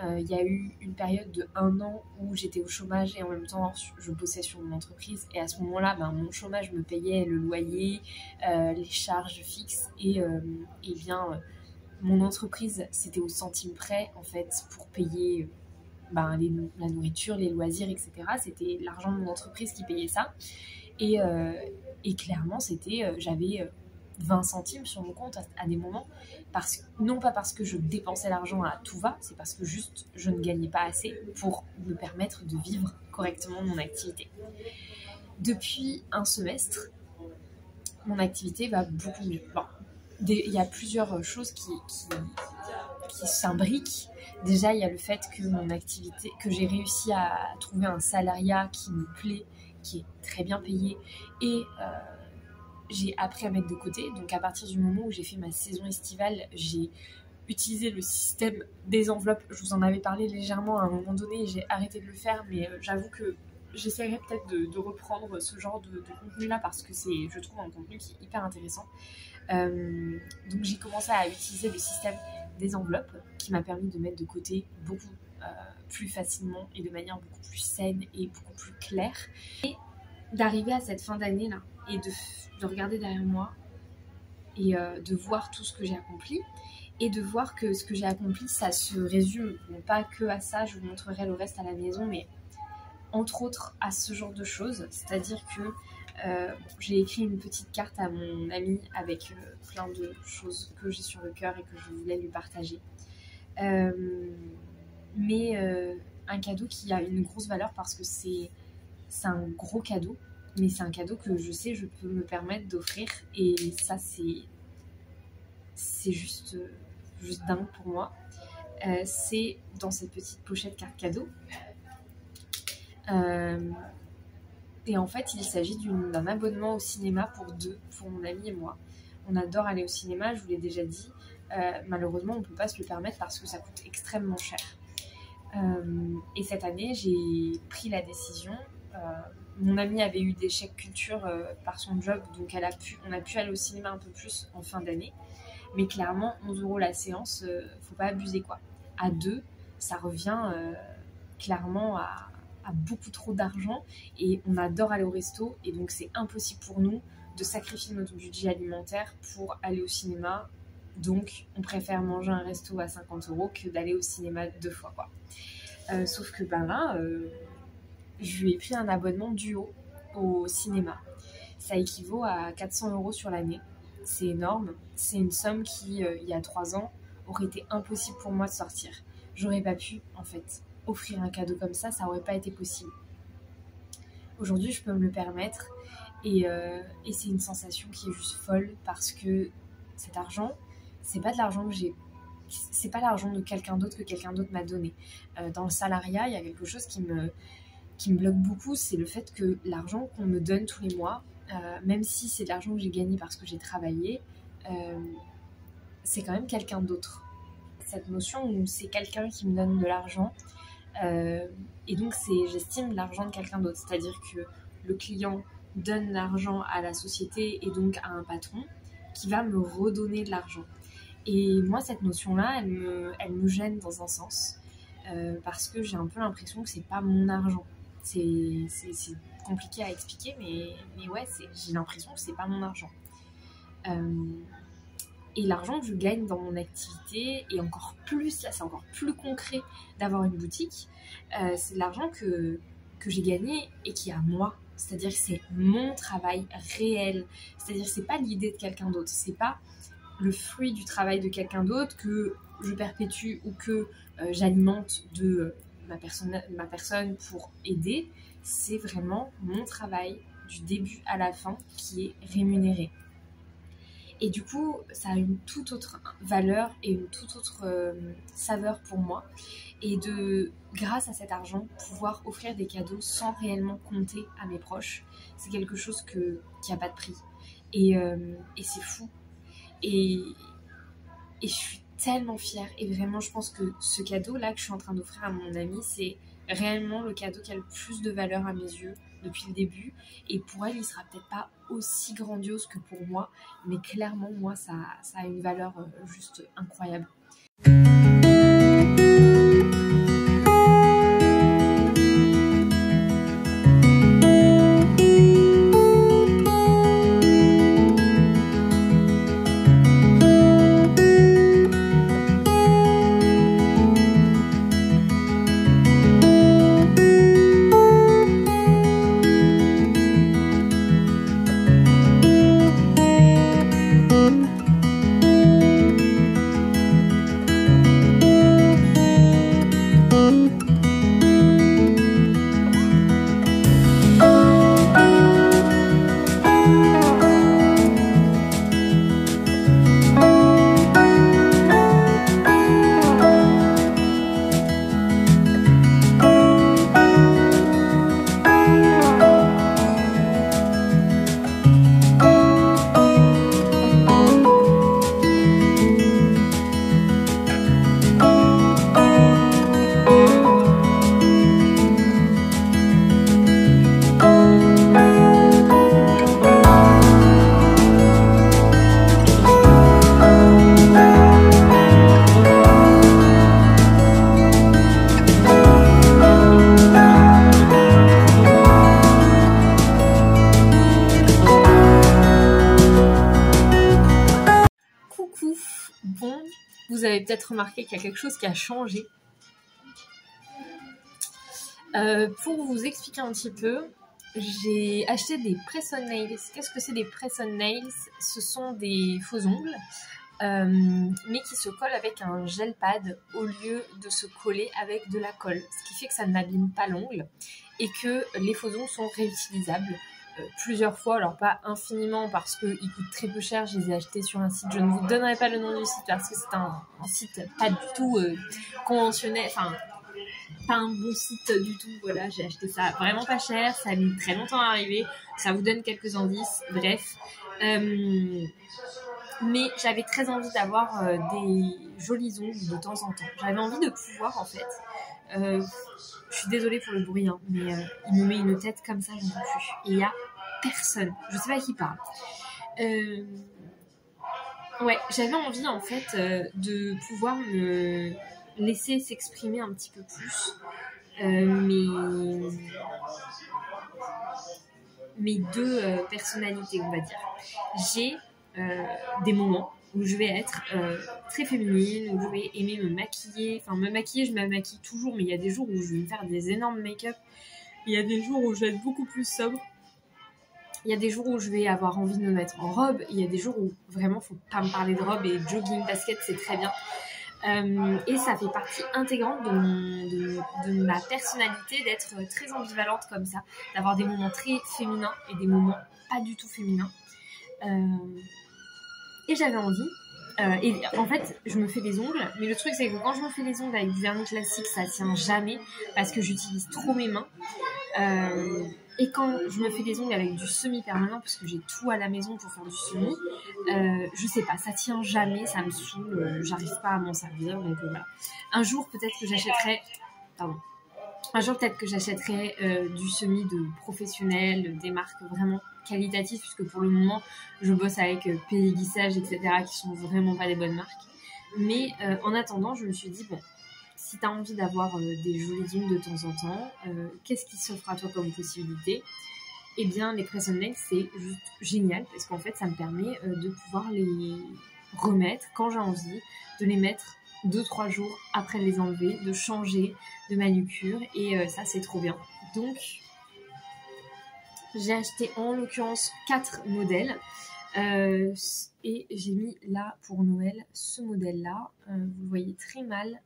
Il y a eu une période de 1 an où j'étais au chômage et en même temps je bossais sur mon entreprise, et à ce moment-là mon chômage me payait le loyer, les charges fixes et bien mon entreprise, c'était au centime près en fait pour payer la nourriture, les loisirs, etc. C'était l'argent de mon entreprise qui payait ça. Et clairement, j'avais 20 centimes sur mon compte à des moments, non pas parce que je dépensais l'argent à tout va, c'est parce que juste je ne gagnais pas assez pour me permettre de vivre correctement mon activité. Depuis un semestre, mon activité va beaucoup mieux. Bon, il y a plusieurs choses qui s'imbriquent. Déjà, il y a le fait que mon activité, que j'ai réussi à trouver un salariat qui me plaît, qui est très bien payé, et j'ai appris à mettre de côté. Donc à partir du moment où j'ai fait ma saison estivale, j'ai utilisé le système des enveloppes. Je vous en avais parlé légèrement à un moment donné, j'ai arrêté de le faire, mais j'avoue que j'essaierai peut-être de reprendre ce genre de contenu-là parce que c'est, je trouve, un contenu qui est hyper intéressant. Donc j'ai commencé à utiliser le système des enveloppes qui m'a permis de mettre de côté beaucoup plus facilement et de manière beaucoup plus saine et beaucoup plus claire. Et d'arriver à cette fin d'année là et de regarder derrière moi et de voir tout ce que j'ai accompli et de voir que ce que j'ai accompli, ça se résume non pas que à ça, je vous montrerai le reste à la maison, mais entre autres à ce genre de choses. C'est-à-dire que j'ai écrit une petite carte à mon ami avec plein de choses que j'ai sur le cœur et que je voulais lui partager. Mais un cadeau qui a une grosse valeur parce que c'est un gros cadeau. mais c'est un cadeau que je sais je peux me permettre d'offrir, et ça c'est juste dingue pour moi. C'est dans cette petite pochette carte cadeau. Et en fait, il s'agit d'un abonnement au cinéma pour deux, pour mon ami et moi. On adore aller au cinéma, je vous l'ai déjà dit. Malheureusement, on ne peut pas se le permettre parce que ça coûte extrêmement cher. Et cette année, j'ai pris la décision. Mon amie avait eu des chèques culture par son job, donc on a pu aller au cinéma un peu plus en fin d'année. Mais clairement, 11 € la séance, faut pas abuser quoi. À deux, ça revient clairement à beaucoup trop d'argent, et on adore aller au resto, et donc c'est impossible pour nous de sacrifier notre budget alimentaire pour aller au cinéma. Donc on préfère manger un resto à 50 € que d'aller au cinéma 2 fois quoi. Sauf que là, je lui ai pris un abonnement duo au cinéma. Ça équivaut à 400 € sur l'année. C'est énorme. C'est une somme qui, il y a 3 ans, aurait été impossible pour moi de sortir. J'aurais pas pu, en fait, offrir un cadeau comme ça aurait pas été possible. Aujourd'hui, je peux me le permettre, et c'est une sensation qui est juste folle, parce que cet argent, c'est pas de l'argent que j'ai. C'est pas l'argent de quelqu'un d'autre que quelqu'un d'autre m'a donné. Dans le salariat, il y a quelque chose qui me bloque beaucoup, c'est le fait que l'argent qu'on me donne tous les mois, même si c'est de l'argent que j'ai gagné parce que j'ai travaillé, c'est quand même quelqu'un d'autre. Cette notion où c'est quelqu'un qui me donne de l'argent, et donc j'estime l'argent de quelqu'un d'autre. C'est-à-dire que le client donne l'argent à la société et donc à un patron qui va me redonner de l'argent. Et moi, cette notion-là, elle me gêne dans un sens, parce que j'ai un peu l'impression que c'est pas mon argent. C'est compliqué à expliquer, mais ouais, j'ai l'impression que c'est pas mon argent. Et l'argent que je gagne dans mon activité, et encore plus, là c'est encore plus concret d'avoir une boutique, c'est de l'argent que j'ai gagné et qui est à moi. C'est-à-dire que c'est mon travail réel. C'est-à-dire que c'est pas l'idée de quelqu'un d'autre. C'est pas le fruit du travail de quelqu'un d'autre que je perpétue ou que j'alimente de ma personne pour aider. C'est vraiment mon travail du début à la fin qui est rémunéré. Et du coup, ça a une toute autre valeur et une toute autre saveur pour moi. Et grâce à cet argent, pouvoir offrir des cadeaux sans réellement compter à mes proches, c'est quelque chose qui n'a pas de prix. Et c'est fou. Et je suis tellement fière. Et vraiment, je pense que ce cadeau-là que je suis en train d'offrir à mon ami, c'est réellement le cadeau qui a le plus de valeur à mes yeux depuis le début. Et pour elle, il sera peut-être pas aussi grandiose que pour moi, mais clairement, moi, ça a une valeur juste incroyable. Bon, vous avez peut-être remarqué qu'il y a quelque chose qui a changé. Pour vous expliquer un petit peu, j'ai acheté des press-on nails. Qu'est-ce que c'est des press-on nails? Ce sont des faux ongles, mais qui se collent avec un gel pad au lieu de se coller avec de la colle. Ce qui fait que ça n'abîme pas l'ongle et que les faux ongles sont réutilisables. plusieurs fois, alors pas infiniment parce qu'ils coûtent très peu cher, je les ai achetés sur un site, je ne vous donnerai pas le nom du site parce que c'est un site pas du tout conventionnel, enfin pas un bon site du tout, voilà, j'ai acheté ça vraiment pas cher, ça a mis très longtemps à arriver, ça vous donne quelques indices, bref. Mais j'avais très envie d'avoir des jolies ongles de temps en temps. J'avais envie de pouvoir en fait. Je suis désolée pour le bruit, hein, mais il me met une tête comme ça, j'en peux plus. Et il y a personne. Je sais pas à qui parle. Ouais, j'avais envie en fait de pouvoir me laisser s'exprimer un petit peu plus. Mes deux personnalités, on va dire. J'ai des moments où je vais être très féminine, où je vais aimer me maquiller. Enfin, me maquiller, je me maquille toujours, mais il y a des jours où je vais me faire des énormes make-up. Il y a des jours où je vais être beaucoup plus sobre. Il y a des jours où je vais avoir envie de me mettre en robe. Il y a des jours où vraiment, faut pas me parler de robe et jogging, basket, c'est très bien. Et ça fait partie intégrante de ma personnalité d'être très ambivalente comme ça, d'avoir des moments très féminins et des moments pas du tout féminins. Et j'avais envie. Et en fait, je me fais des ongles, mais le truc c'est que quand je me fais les ongles avec du vernis classique, ça tient jamais parce que j'utilise trop mes mains. Et quand je me fais des ongles avec du semi-permanent, parce que j'ai tout à la maison pour faire du semi, je sais pas, ça tient jamais, ça me saoule, j'arrive pas à m'en servir, donc voilà. Un jour peut-être que j'achèterai, du semi de professionnels, des marques vraiment qualitatives, puisque pour le moment je bosse avec Pays Sage, etc., qui sont vraiment pas des bonnes marques. Mais en attendant, je me suis dit bon, si tu as envie d'avoir des jolies ongles de temps en temps, qu'est-ce qui s'offre à toi comme possibilité? Eh bien, les press on nails, c'est juste génial parce qu'en fait, ça me permet de pouvoir les remettre quand j'ai envie, de les mettre 2-3 jours après les enlever, de changer de manucure et ça, c'est trop bien. Donc, j'ai acheté en l'occurrence 4 modèles et j'ai mis là pour Noël ce modèle-là. Vous le voyez très mal.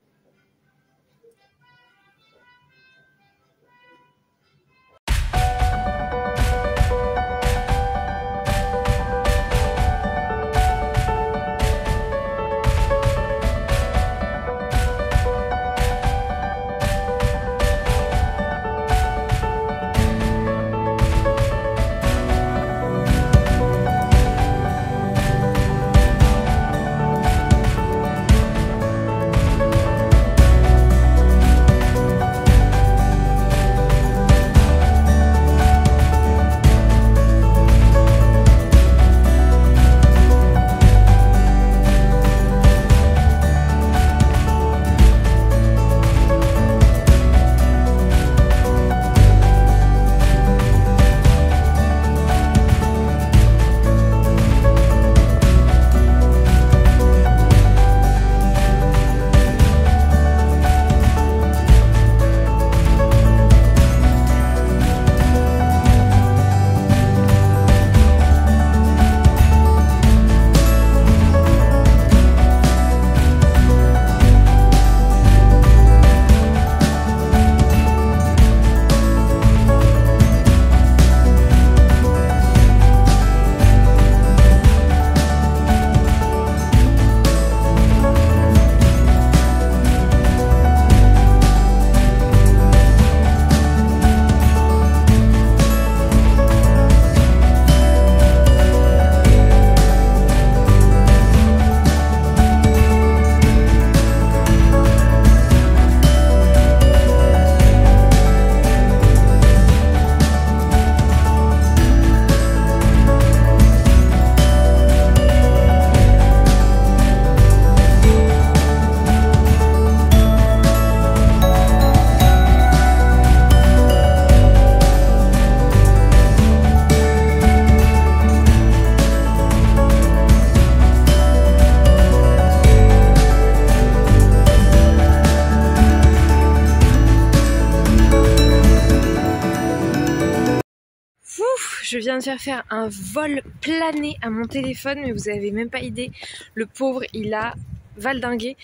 Je viens de faire un vol plané à mon téléphone, mais vous avez même pas idée. Le pauvre, il a valdingué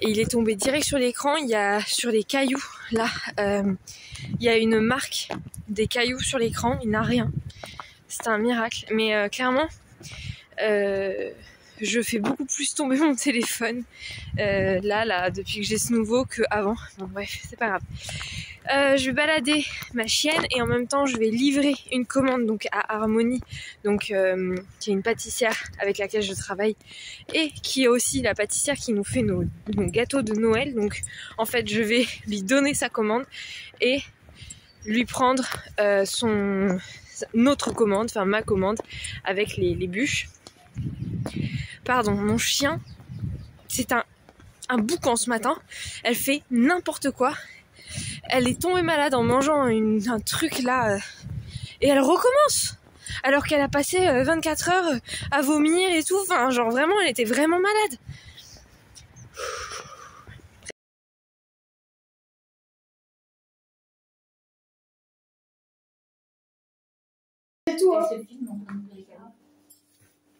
et il est tombé direct sur l'écran. Il y a sur les cailloux, là, il y a une marque des cailloux sur l'écran. Il n'a rien. C'était un miracle. Mais clairement, je fais beaucoup plus tomber mon téléphone là, depuis que j'ai ce nouveau qu'avant. Bon bref, c'est pas grave. Je vais balader ma chienne et en même temps je vais livrer une commande donc à Harmonie, donc qui est une pâtissière avec laquelle je travaille et qui est aussi la pâtissière qui nous fait nos gâteaux de Noël. Donc en fait je vais lui donner sa commande et lui prendre notre commande, enfin ma commande avec les bûches. Pardon, mon chien, c'est un boucan ce matin. Elle fait n'importe quoi. Elle est tombée malade en mangeant un truc là et elle recommence alors qu'elle a passé 24 heures à vomir et tout. Enfin, genre vraiment, elle était vraiment malade. C'est tout, hein.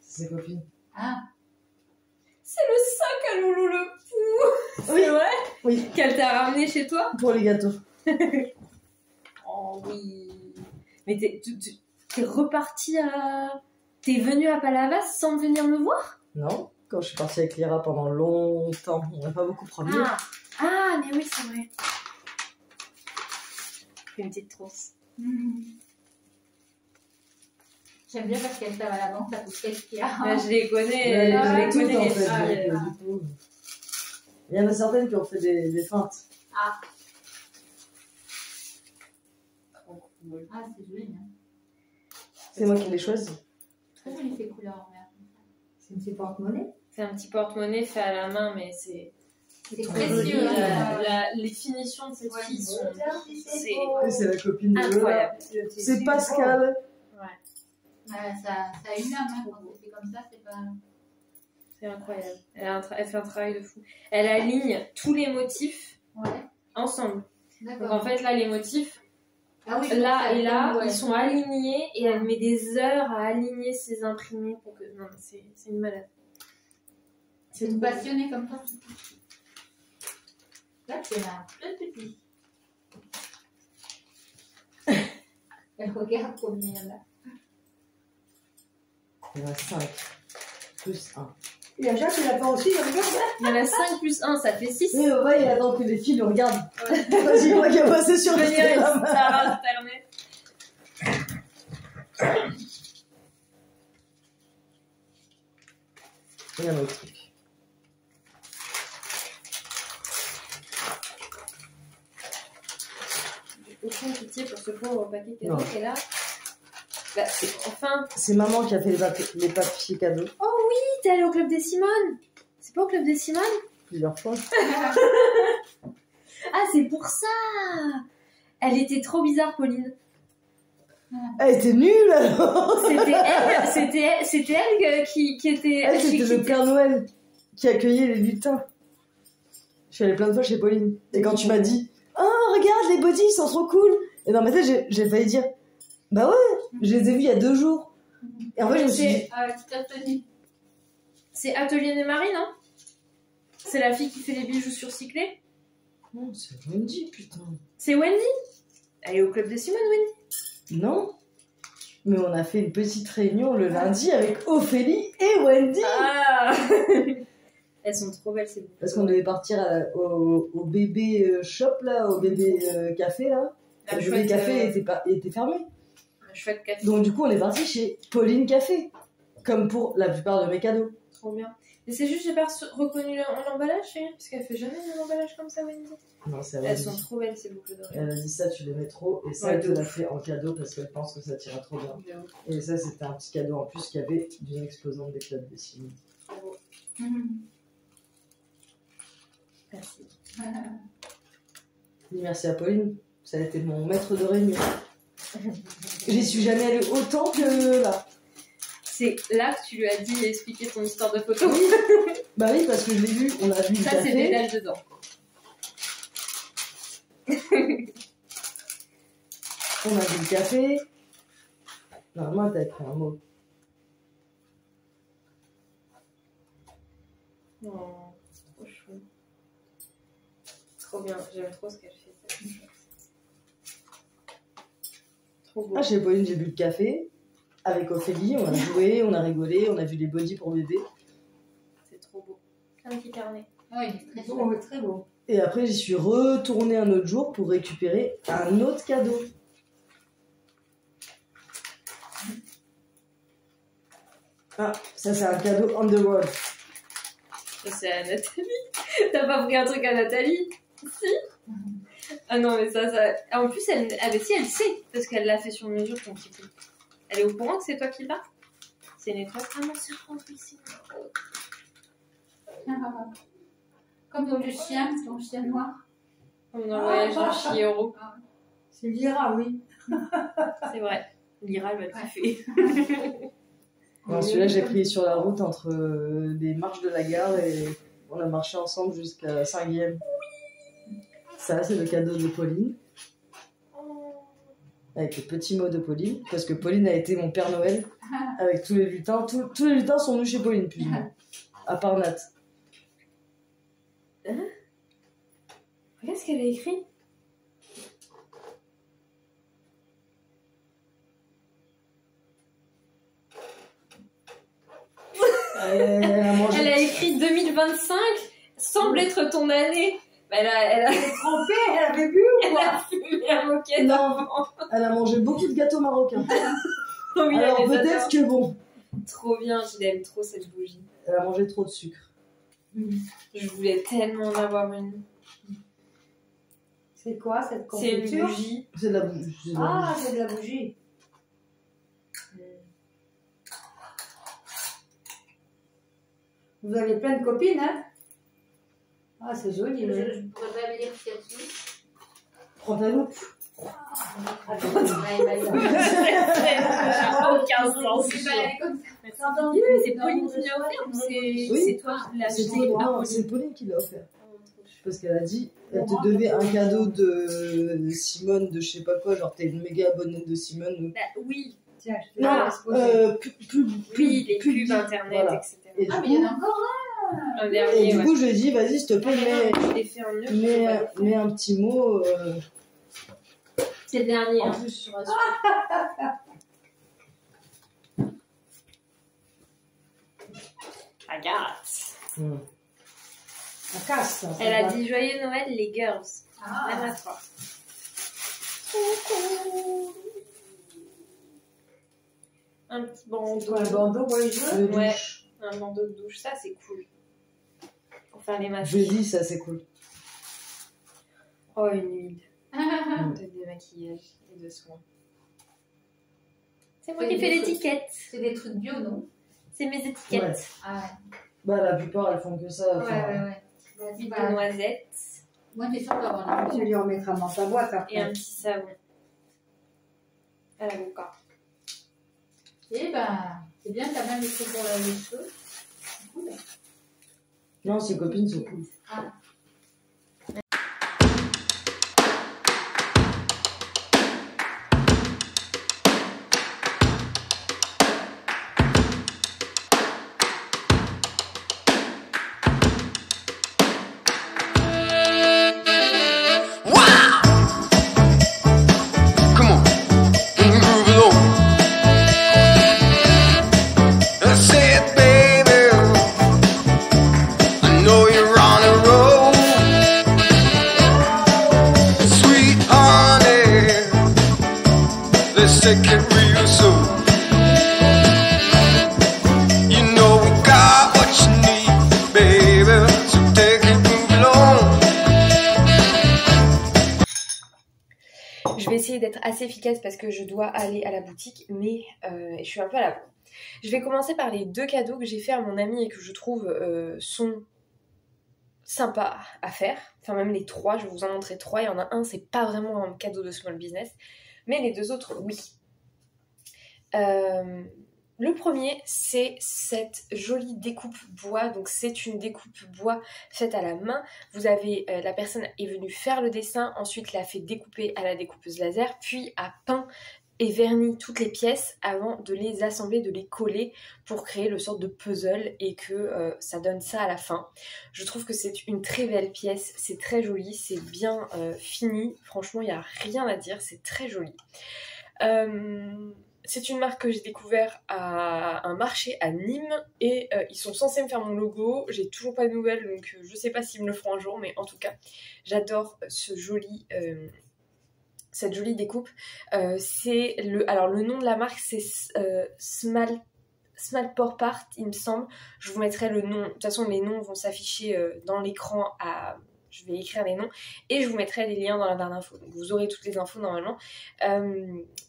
C'est ses copines. Ah. C'est le sac à Loulou le Pou. Oui. C'est vrai? Oui. Qu'elle t'a ramené chez toi? Pour les gâteaux. Oh oui. Mais t'es reparti à... T'es venu à Palavas sans venir me voir? Non, quand je suis partie avec Lyra pendant longtemps, on n'a pas beaucoup promené. Ah, mais oui, c'est vrai. Une petite trousse. J'aime bien parce qu'elle savent à l'avance, ça coûte qu'est-ce qu'il y a. Je les connais, Ouais, je les toutes, connais. en fait, Ah, donc, du coup, il y en a certaines qui ont fait des feintes. Ah. Ah, c'est joli, hein. C'est moi qui l'ai choisi. Très joli ces couleurs en vert. C'est une petite porte-monnaie. C'est un petit porte-monnaie fait à la main, mais c'est C'est trop précieux. joli. Hein. Les finitions de cette fille sont... Et c'est la copine de Lola. Incroyable. C'est Pascal. Ça a une âme, hein, quand c'est fait comme ça, c'est pas... C'est incroyable. Elle fait un travail de fou. Elle aligne tous les motifs ensemble. Donc D'accord. en fait, là, les motifs, Ah oui, là et là, ouais. ils sont alignés et elle met des heures à aligner ses imprimés pour que... Non, c'est une malade. C'est une passionnée comme ça. Là, c'est un plus petit. Elle regarde combien il y en a. Il y en a 5. Plus 1. Il y a Jacques qui l'a pas aussi, il regarde. Il y en a 5 plus 1, ça fait 6. Oui, ouais, il attend que les filles le regardent. Vas-y, moi qui ai passé sur le téléphone. Internet. Il y a un autre truc. Aucune pitié pour ce pauvre paquet cadeau Non. qui est là. Bah, enfin, C'est maman qui a fait les papiers cadeaux t'es allée au club des Simones. C'est pas au club des Simones? plusieurs fois. Ah, c'est pour ça. Elle était trop bizarre, Pauline. Elle était nulle alors. C'était elle qui était... Elle, c'était le Père Noël qui accueillait les lutins. Je suis allée plein de fois chez Pauline. Et quand tu m'as dit « Oh, regarde, les bodys, ils sont trop cool !» Et dans ma tête, j'ai failli dire « Bah ouais, je les ai vus il y a 2 jours. » Et en fait, je me suis dit Petite atelier. C'est Atelier des Marie, non? C'est la fille qui fait les bijoux surcyclés? « Non, c'est Wendy, putain. C'est Wendy? Elle est au club des Simones, Wendy? » Non. Mais on a fait une petite réunion le lundi avec Ophélie et Wendy. Ah. Elles sont trop belles, ces bijoux. Parce qu'on devait partir au bébé shop, là, au bébé café, là. Le bébé café était fermé. Un chouette café. Donc du coup, on est parti chez Pauline Café. Comme pour la plupart de mes cadeaux. Trop bien. Mais c'est juste, j'ai pas reconnu l'emballage, parce qu'elle fait jamais un emballage comme ça, Wendy. Non, c'est Elles sont trop belles, ces boucles d'oreilles. Elle a dit ça, tu l'aimais trop. Et ça, Ouais, elle te de l'a ouf. fait en cadeau parce qu'elle pense que ça t'ira trop bien. Et ça, c'était un petit cadeau en plus qu'il y avait d'une exposante des clubs de cinéma. Merci. Dis merci à Pauline. Ça a été mon maître de réunion. J'y suis jamais allée autant que là. C'est là que tu lui as dit expliquer ton histoire de photo. Bah oui, parce que je l'ai vu, on a vu le Ça, c'est café. des dalles dedans. On a vu le café. Normalement, t'as écrit un mot. Oh, trop chou. Trop bien, j'aime trop ce qu'elle fait. Trop beau. Ah, chez Pauline, j'ai bu le café. avec Ophélie, on a joué, on a rigolé, on a vu les bodys pour bébé. C'est trop beau. Un petit carnet. Oui, il est très Bon, chouette. oui, très beau. Et après, j'y suis retournée un autre jour pour récupérer un autre cadeau. Ah, ça c'est un cadeau Underworld. Ça, c'est à Nathalie. T'as pas pris un truc à Nathalie? Si. Ah non, mais ça. Ah, en plus, ah, mais si, elle sait, parce qu'elle l'a fait sur mesure, ton petit peu. Elle est au courant que c'est toi qui l'as? C'est une étoile. Ah non, c'est rentré ici. Comme dans le chien, ton chien noir. On a voyage en Chioro. C'est Lyra, oui. C'est vrai. Lyra, elle va kiffer. Alors, celui-là, j'ai pris sur la route entre les marches de la gare et on a marché ensemble jusqu'à Saint-Guilhem. Ça, c'est le cadeau de Pauline. Avec les petits mots de Pauline. Parce que Pauline a été mon Père Noël avec tous les lutins. Tous les lutins sont venus chez Pauline, plus ou moins. À part Nat. Regarde ce qu'elle a écrit. Elle a écrit 2025 semble être ton année. Elle a Trempée, elle avait bu ou elle quoi? a fumé un moquette Non. avant. Elle a mangé beaucoup de gâteaux marocains. Oh oui, Alors elle les peut-être adore. que bon, Trop bien, je l'aime trop cette bougie. elle a mangé trop de sucre. Je voulais tellement en avoir une. C'est quoi cette C'est une confiture? bougie. C'est de la bougie. c'est de la Ah, bougie. c'est de la bougie. Vous avez plein de copines, hein? Ah, c'est joli, Je ouais. ne pourrais pas lire ce qu'il y a dessus. Prends ta loupe. Attends, bye, bye. Ça n'a aucun sens. Je vais pas y aller comme ça. T'as entendu? Mais c'est Pauline qui l'a offert ou Oui. c'est toi qui l'as C'était acheté? non, c'est Pauline qui l'a offert. Parce qu'elle a dit, elle te devait un cadeau de Simone, de je sais pas quoi, genre t'es une méga abonnée de Simone. ou- Bah, oui, Tiens, je te Non, laisse poser. oui, les pubs internet, voilà. etc. Et du Ah, mais il y en a coup, encore Un et dernier, du ouais. coup, je lui ai dit, vas-y, s'il te plaît, Je l'ai fait en neuf. mets un petit mot C'est le dernier, en hein. plus. Je rassure. Regarde. Ça casse, ça. Elle a dit joyeux Noël les girls. Ah. Même à toi. Un petit bandeau. C'est quoi, un bandeau pour les cheveux? Le Ouais. douche. Un bandeau de douche, ça c'est cool. Pour faire les masques. Je lui ai dit, ça c'est cool. Oh, une huile Ah. de démaquillage et de soins. C'est moi C'est qui fais des l'étiquette. C'est des trucs bio, non? C'est mes étiquettes. Ouais. Ah ouais. Bah, la plupart, elles font que ça. Ouais, enfin, ouais, ouais. Huile Bah, de noisette moi, t'es sûre d'avoir la Tu lui en mettras dans ta boîte et un après. petit savon. À la boca. Eh ben, c'est bien, t'as même des trucs pour laver les cheveux. C'est cool. Non, ses copines sont cool. Come on, move along. Say it, baby. I know you're on a roll. Sweet honey, let's take it real slow. You know we got what you need, baby. So take it, move along. Je vais essayer d'être assez efficace parce que je dois aller à la boutique, mais je suis un peu à la bourre. Je vais commencer par les deux cadeaux que j'ai fait à mon ami et que je trouve sont sympas à faire. Enfin, même les trois, je vais vous en montrer trois. Il y en a un, c'est pas vraiment un cadeau de small business, mais les deux autres, oui. Le premier, c'est cette jolie découpe bois. Donc, c'est une découpe bois faite à la main. Vous avez, la personne est venue faire le dessin, ensuite l'a fait découper à la découpeuse laser, puis a peint et verni toutes les pièces avant de les assembler, de les coller pour créer le sorte de puzzle et que ça donne ça à la fin. Je trouve que c'est une très belle pièce, c'est très joli, c'est bien fini. Franchement, il n'y a rien à dire, c'est très joli. C'est une marque que j'ai découvert à un marché à Nîmes et ils sont censés me faire mon logo. J'ai toujours pas de nouvelles, donc je sais pas s'ils me le feront un jour, mais en tout cas, j'adore cette jolie découpe. Alors le nom de la marque, c'est Small Pop Art, il me semble. Je vous mettrai le nom. De toute façon, les noms vont s'afficher dans l'écran. Je vais écrire les noms et je vous mettrai les liens dans la barre d'infos. Donc vous aurez toutes les infos normalement.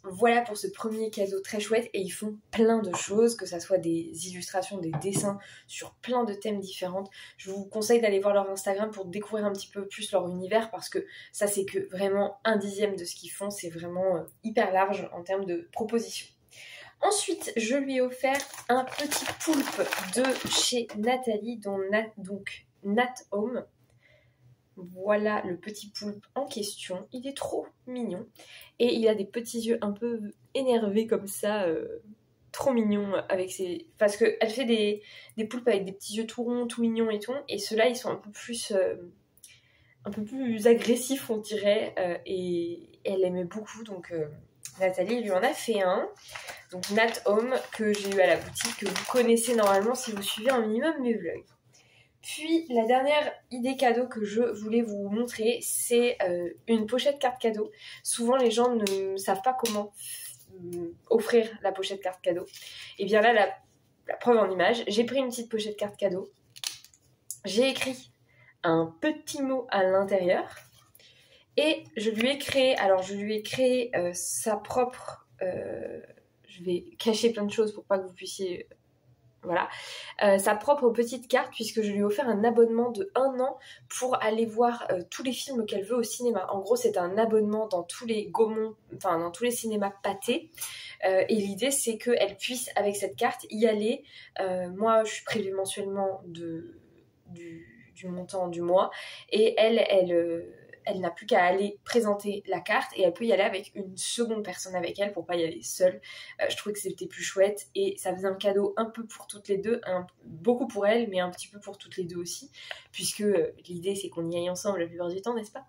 Voilà pour ce premier cadeau très chouette. Et ils font plein de choses, que ça soit des illustrations, des dessins sur plein de thèmes différents. Je vous conseille d'aller voir leur Instagram pour découvrir un petit peu plus leur univers, parce que ça, c'est que vraiment 1/10 de ce qu'ils font. C'est vraiment hyper large en termes de propositions. Ensuite, je lui ai offert un petit poulpe de chez Nathalie, donc Nat Home. Voilà le petit poulpe en question. Il est trop mignon. Et il a des petits yeux un peu énervés comme ça. Trop mignon avec ses... Parce qu'elle fait des poulpes avec des petits yeux tout ronds, tout mignons et tout. Et ceux-là, ils sont un peu plus agressifs, on dirait. Et elle aimait beaucoup. Donc Nathalie lui en a fait un. Donc Nat Home, que j'ai eu à la boutique, que vous connaissez normalement si vous suivez un minimum mes vlogs. Puis la dernière idée cadeau que je voulais vous montrer, c'est une pochette carte cadeau. Souvent les gens ne savent pas comment offrir la pochette carte cadeau. Et bien là, la preuve en image, j'ai pris une petite pochette carte cadeau. J'ai écrit un petit mot à l'intérieur. Et je lui ai créé, sa propre... je vais cacher plein de choses pour pas que vous puissiez... Voilà, sa propre petite carte, puisque je lui ai offert un abonnement de 1 an pour aller voir tous les films qu'elle veut au cinéma. En gros, c'est un abonnement dans tous les Gaumont, enfin dans tous les cinémas Pathé. Et l'idée, c'est qu'elle puisse, avec cette carte, y aller. Moi, je suis prélevée mensuellement du montant du mois. Et elle n'a plus qu'à aller présenter la carte et elle peut y aller avec une seconde personne avec elle pour pas y aller seule. Je trouvais que c'était plus chouette et ça faisait un cadeau un peu pour toutes les deux, beaucoup pour elle mais un petit peu pour toutes les deux aussi, puisque l'idée c'est qu'on y aille ensemble la plupart du temps, n'est-ce pas?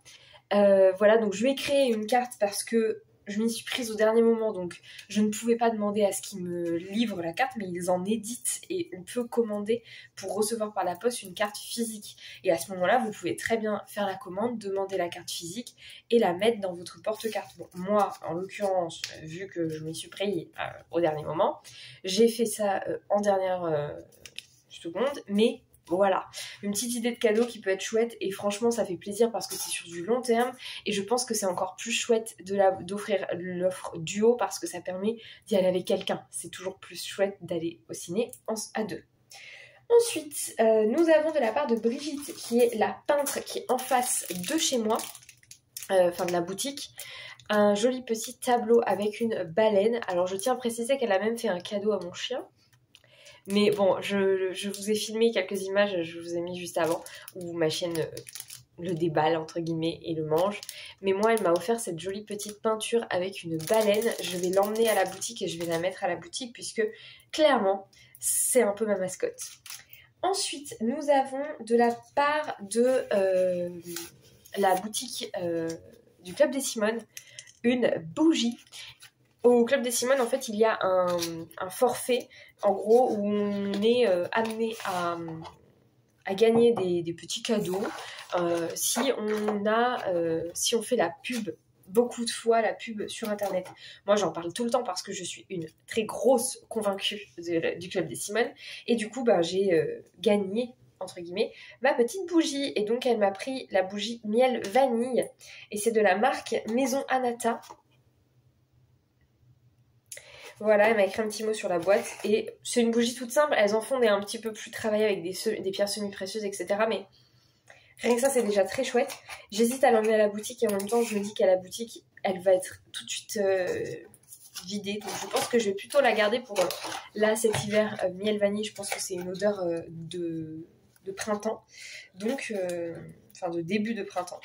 Voilà, donc je vais créer une carte parce que je m'y suis prise au dernier moment, donc je ne pouvais pas demander à ce qu'ils me livrent la carte, mais ils en éditent et on peut commander pour recevoir par la poste une carte physique. Et à ce moment-là, vous pouvez très bien faire la commande, demander la carte physique et la mettre dans votre porte-carte. Bon, moi, en l'occurrence, vu que je m'y suis prise au dernier moment, j'ai fait ça en dernière seconde, mais... Voilà, une petite idée de cadeau qui peut être chouette et franchement ça fait plaisir parce que c'est sur du long terme et je pense que c'est encore plus chouette d'offrir l'offre duo parce que ça permet d'y aller avec quelqu'un. C'est toujours plus chouette d'aller au ciné à deux. Ensuite, nous avons de la part de Brigitte qui est la peintre qui est en face de chez moi, de la boutique, un joli petit tableau avec une baleine. Alors je tiens à préciser qu'elle a même fait un cadeau à mon chien. Mais bon, je vous ai filmé quelques images, je vous ai mis juste avant, où ma chienne le déballe, entre guillemets, et le mange. Mais moi, elle m'a offert cette jolie petite peinture avec une baleine. Je vais l'emmener à la boutique et je vais la mettre à la boutique, puisque, clairement, c'est un peu ma mascotte. Ensuite, nous avons de la part de la boutique du Club des Simones, une bougie. Au Club des Simones, en fait, il y a un forfait, en gros, où on est amené à gagner des petits cadeaux si on fait la pub, beaucoup de fois la pub sur Internet. Moi, j'en parle tout le temps parce que je suis une très grosse convaincue du Club des Simones. Et du coup, j'ai gagné, entre guillemets, ma petite bougie. Et donc, elle m'a pris la bougie miel vanille. Et c'est de la marque Maison Anata. Voilà, elle m'a écrit un petit mot sur la boîte et c'est une bougie toute simple. Elles en font un petit peu plus travaillées avec des pierres semi-précieuses, etc. Mais rien que ça, c'est déjà très chouette. J'hésite à l'emmener à la boutique et en même temps, je me dis qu'à la boutique, elle va être tout de suite vidée. Donc je pense que je vais plutôt la garder pour là, cet hiver, miel vanille. Je pense que c'est une odeur de printemps. Donc, de début de printemps.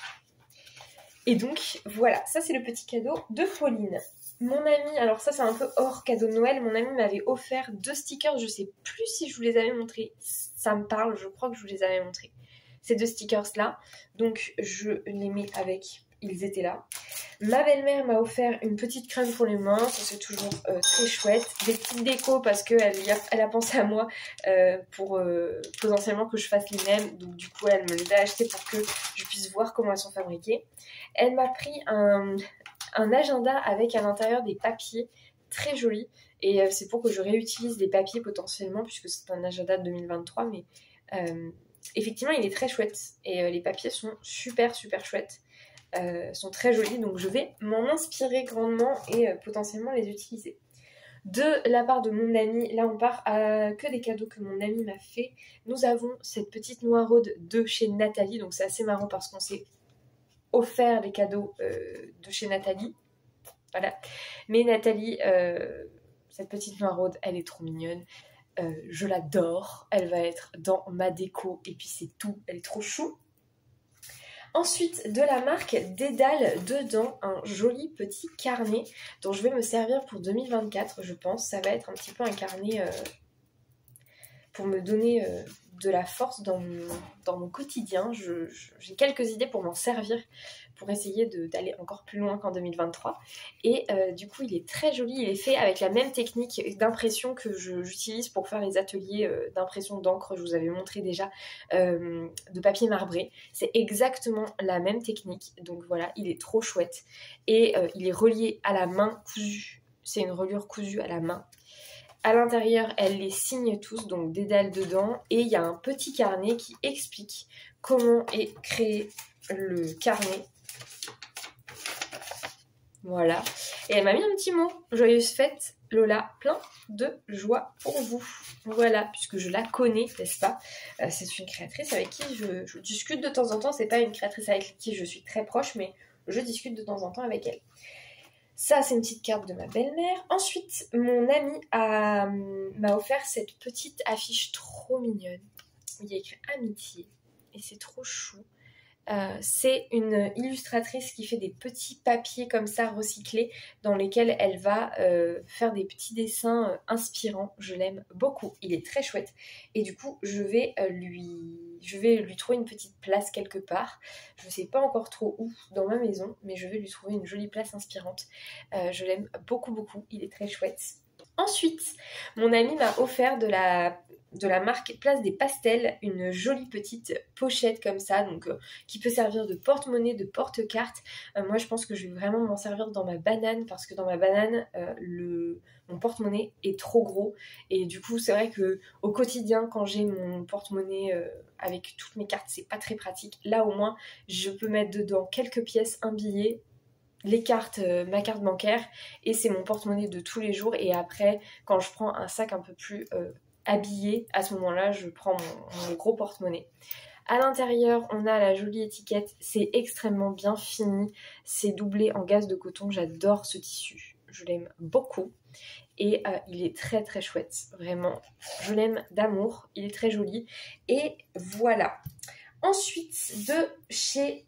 Et donc, voilà, ça c'est le petit cadeau de Pauline. Mon ami, alors ça c'est un peu hors cadeau de Noël, mon ami m'avait offert 2 stickers, je sais plus si je vous les avais montrés, ça me parle, je crois que je vous les avais montrés, ces 2 stickers là, donc je les mets avec ils étaient là. Ma belle-mère m'a offert une petite crème pour les mains, ça c'est toujours très chouette. Des petites décos parce qu'elle elle a pensé à moi pour potentiellement que je fasse les mêmes. Donc du coup elle me les a achetées pour que je puisse voir comment elles sont fabriquées. Elle m'a pris un agenda avec à l'intérieur des papiers très jolis. Et c'est pour que je réutilise des papiers potentiellement puisque c'est un agenda de 2023. Mais effectivement il est très chouette et les papiers sont super chouettes. Sont très jolis, donc je vais m'en inspirer grandement et potentiellement les utiliser. De la part de mon ami, là on part à que des cadeaux que mon ami m'a fait. Nous avons cette petite noiraude de chez Nathalie, donc c'est assez marrant parce qu'on s'est offert les cadeaux de chez Nathalie. Voilà. Mais Nathalie, cette petite noiraude, elle est trop mignonne. Je l'adore. Elle va être dans ma déco et puis c'est tout. Elle est trop chou. Ensuite, de la marque Dédale, dedans un joli petit carnet dont je vais me servir pour 2024, je pense. Ça va être un petit peu un carnet pour me donner de la force dans mon quotidien. J'ai quelques idées pour m'en servir, pour essayer d'aller encore plus loin qu'en 2023. Et du coup, il est très joli. Il est fait avec la même technique d'impression que j'utilise pour faire les ateliers d'impression d'encre. Je vous avais montré déjà de papier marbré. C'est exactement la même technique. Donc voilà, il est trop chouette. Et il est relié à la main cousue. C'est une reliure cousue à la main. À l'intérieur, elle les signe tous, donc Dédale dedans. Et il y a un petit carnet qui explique comment est créé le carnet. Voilà. Et elle m'a mis un petit mot. Joyeuse fête, Lola. Plein de joie pour vous. Voilà, puisque je la connais, n'est-ce pas ? C'est une créatrice avec qui je discute de temps en temps. C'est pas une créatrice avec qui je suis très proche, mais je discute de temps en temps avec elle. Ça, c'est une petite carte de ma belle-mère. Ensuite, mon ami m'a offert cette petite affiche trop mignonne. Il y a écrit Amitié. Et c'est trop chou. C'est une illustratrice qui fait des petits papiers comme ça recyclés dans lesquels elle va faire des petits dessins inspirants. Je l'aime beaucoup, il est très chouette et du coup je vais lui trouver une petite place quelque part. Je ne sais pas encore trop où dans ma maison, mais je vais lui trouver une jolie place inspirante. Je l'aime beaucoup, il est très chouette. Ensuite, mon ami m'a offert de la marque Place des Pastels, une jolie petite pochette comme ça, donc qui peut servir de porte-monnaie, de porte-carte. Moi, je pense que je vais vraiment m'en servir dans ma banane, parce que dans ma banane, mon porte-monnaie est trop gros. Et du coup, c'est vrai que au quotidien, quand j'ai mon porte-monnaie avec toutes mes cartes, c'est pas très pratique. Là, au moins, je peux mettre dedans quelques pièces, un billet, les cartes, ma carte bancaire, et c'est mon porte-monnaie de tous les jours. Et après, quand je prends un sac un peu plus habillé, à ce moment-là, je prends mon gros porte-monnaie. À l'intérieur, on a la jolie étiquette, c'est extrêmement bien fini, c'est doublé en gaze de coton, j'adore ce tissu, je l'aime beaucoup. Et il est très chouette, vraiment, je l'aime d'amour, il est très joli. Et voilà. Ensuite, de chez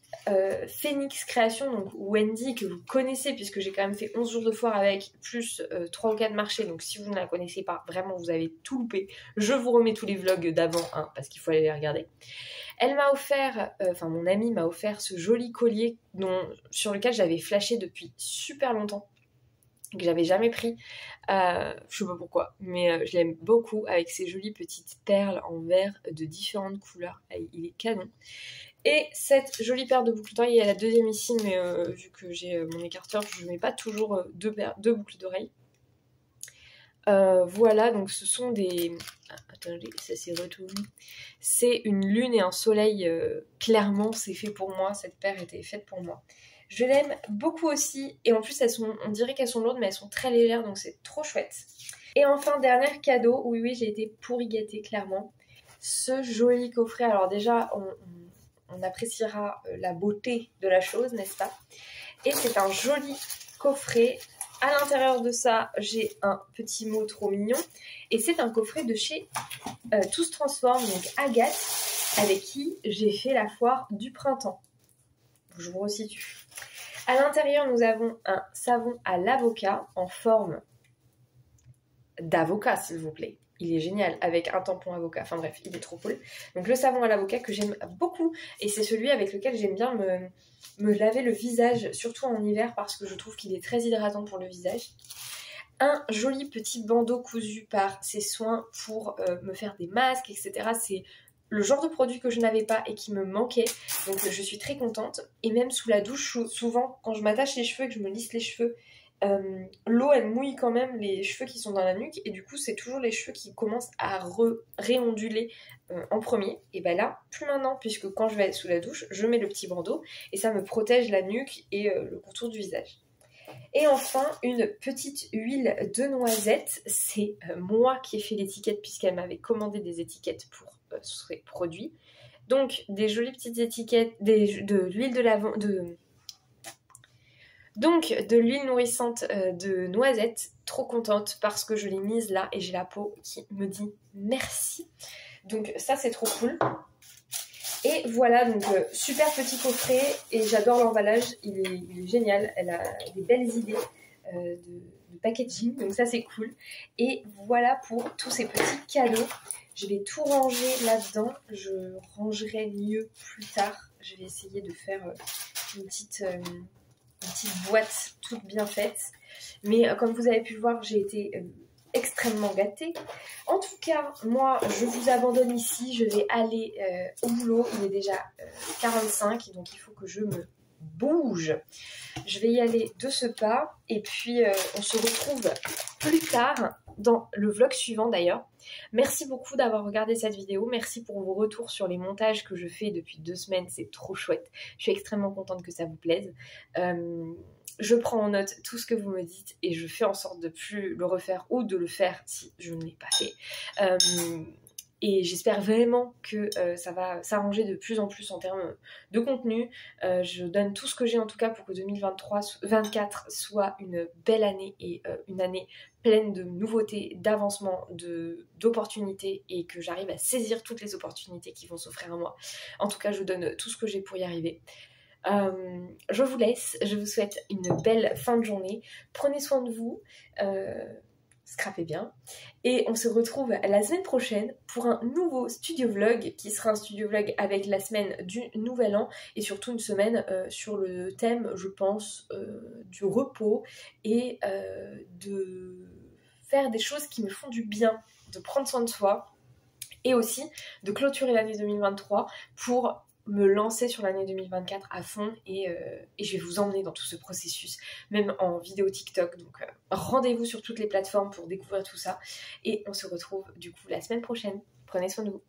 Phoenix Création, donc Wendy, que vous connaissez puisque j'ai quand même fait 11 jours de foire avec, plus 3 ou 4 marchés, donc si vous ne la connaissez pas, vraiment vous avez tout loupé. Je vous remets tous les vlogs d'avant, hein, parce qu'il faut aller les regarder. Elle m'a offert, mon amie m'a offert ce joli collier sur lequel j'avais flashé depuis super longtemps, que j'avais jamais pris, je sais pas pourquoi, mais je l'aime beaucoup, avec ces jolies petites perles en verre de différentes couleurs, il est canon. Et cette jolie paire de boucles d'oreilles, il y a la deuxième ici, mais vu que j'ai mon écarteur, je ne mets pas toujours deux boucles d'oreilles. Voilà, donc ce sont des... attendez, ça s'est retourné. C'est une lune et un soleil, clairement c'est fait pour moi, cette paire était faite pour moi. Je l'aime beaucoup aussi, et en plus on dirait qu'elles sont lourdes, mais elles sont très légères, donc c'est trop chouette. Et enfin, dernier cadeau, oui, j'ai été pourri gâtée, clairement. Ce joli coffret, alors déjà, on appréciera la beauté de la chose, n'est-ce pas? Et c'est un joli coffret. À l'intérieur de ça, j'ai un petit mot trop mignon, et c'est un coffret de chez Tout se transforme, donc Agathe, avec qui j'ai fait la foire du printemps. Je vous resitue. À l'intérieur, nous avons un savon à l'avocat en forme d'avocat, s'il vous plaît. il est génial avec un tampon avocat, enfin bref, il est trop cool. Donc le savon à l'avocat que j'aime beaucoup, et c'est celui avec lequel j'aime bien me laver le visage, surtout en hiver parce que je trouve qu'il est très hydratant pour le visage. Un joli petit bandeau cousu par Ses Soins pour me faire des masques, etc. C'est le genre de produit que je n'avais pas et qui me manquait, donc je suis très contente. Et même sous la douche, souvent quand je m'attache les cheveux et que je me lisse les cheveux, l'eau elle mouille quand même les cheveux qui sont dans la nuque, et du coup c'est toujours les cheveux qui commencent à réonduler en premier. Et ben là, plus maintenant, puisque quand je vais sous la douche, je mets le petit bandeau et ça me protège la nuque et le contour du visage. Et enfin, une petite huile de noisette. C'est moi qui ai fait l'étiquette puisqu'elle m'avait commandé des étiquettes pour ces produits. Donc, des jolies petites étiquettes, de l'huile de lavande, donc de l'huile nourrissante de noisette. Trop contente parce que je l'ai mise là et j'ai la peau qui me dit merci. Donc ça, c'est trop cool. Et voilà, donc super petit coffret, et j'adore l'emballage, il est génial, elle a des belles idées de packaging, donc ça c'est cool. Et voilà pour tous ces petits cadeaux. Je vais tout ranger là-dedans, je rangerai mieux plus tard. Je vais essayer de faire une petite boîte toute bien faite. Mais comme vous avez pu le voir, j'ai été extrêmement gâtée. En tout cas, moi, je vous abandonne ici. Je vais aller au boulot. Il est déjà 45, donc il faut que je me bouge. Je vais y aller de ce pas. Et puis, on se retrouve plus tard dans le vlog suivant d'ailleurs. Merci beaucoup d'avoir regardé cette vidéo. Merci pour vos retours sur les montages que je fais depuis 2 semaines. C'est trop chouette. Je suis extrêmement contente que ça vous plaise. Je prends en note tout ce que vous me dites et je fais en sorte de plus le refaire ou de le faire si je ne l'ai pas fait. Et j'espère vraiment que ça va s'arranger de plus en plus en termes de contenu. Je donne tout ce que j'ai en tout cas pour que 2024 soit une belle année et une année pleine de nouveautés, d'avancements, d'opportunités, et que j'arrive à saisir toutes les opportunités qui vont s'offrir à moi. En tout cas, je donne tout ce que j'ai pour y arriver. Je vous laisse, je vous souhaite une belle fin de journée, prenez soin de vous, scrapez bien, et on se retrouve la semaine prochaine pour un nouveau studio vlog qui sera un studio vlog avec la semaine du nouvel an, et surtout une semaine sur le thème, je pense, du repos et de faire des choses qui me font du bien, de prendre soin de soi, et aussi de clôturer l'année 2023 pour me lancer sur l'année 2024 à fond, et je vais vous emmener dans tout ce processus, même en vidéo TikTok. Donc rendez-vous sur toutes les plateformes pour découvrir tout ça, et on se retrouve du coup la semaine prochaine. Prenez soin de vous.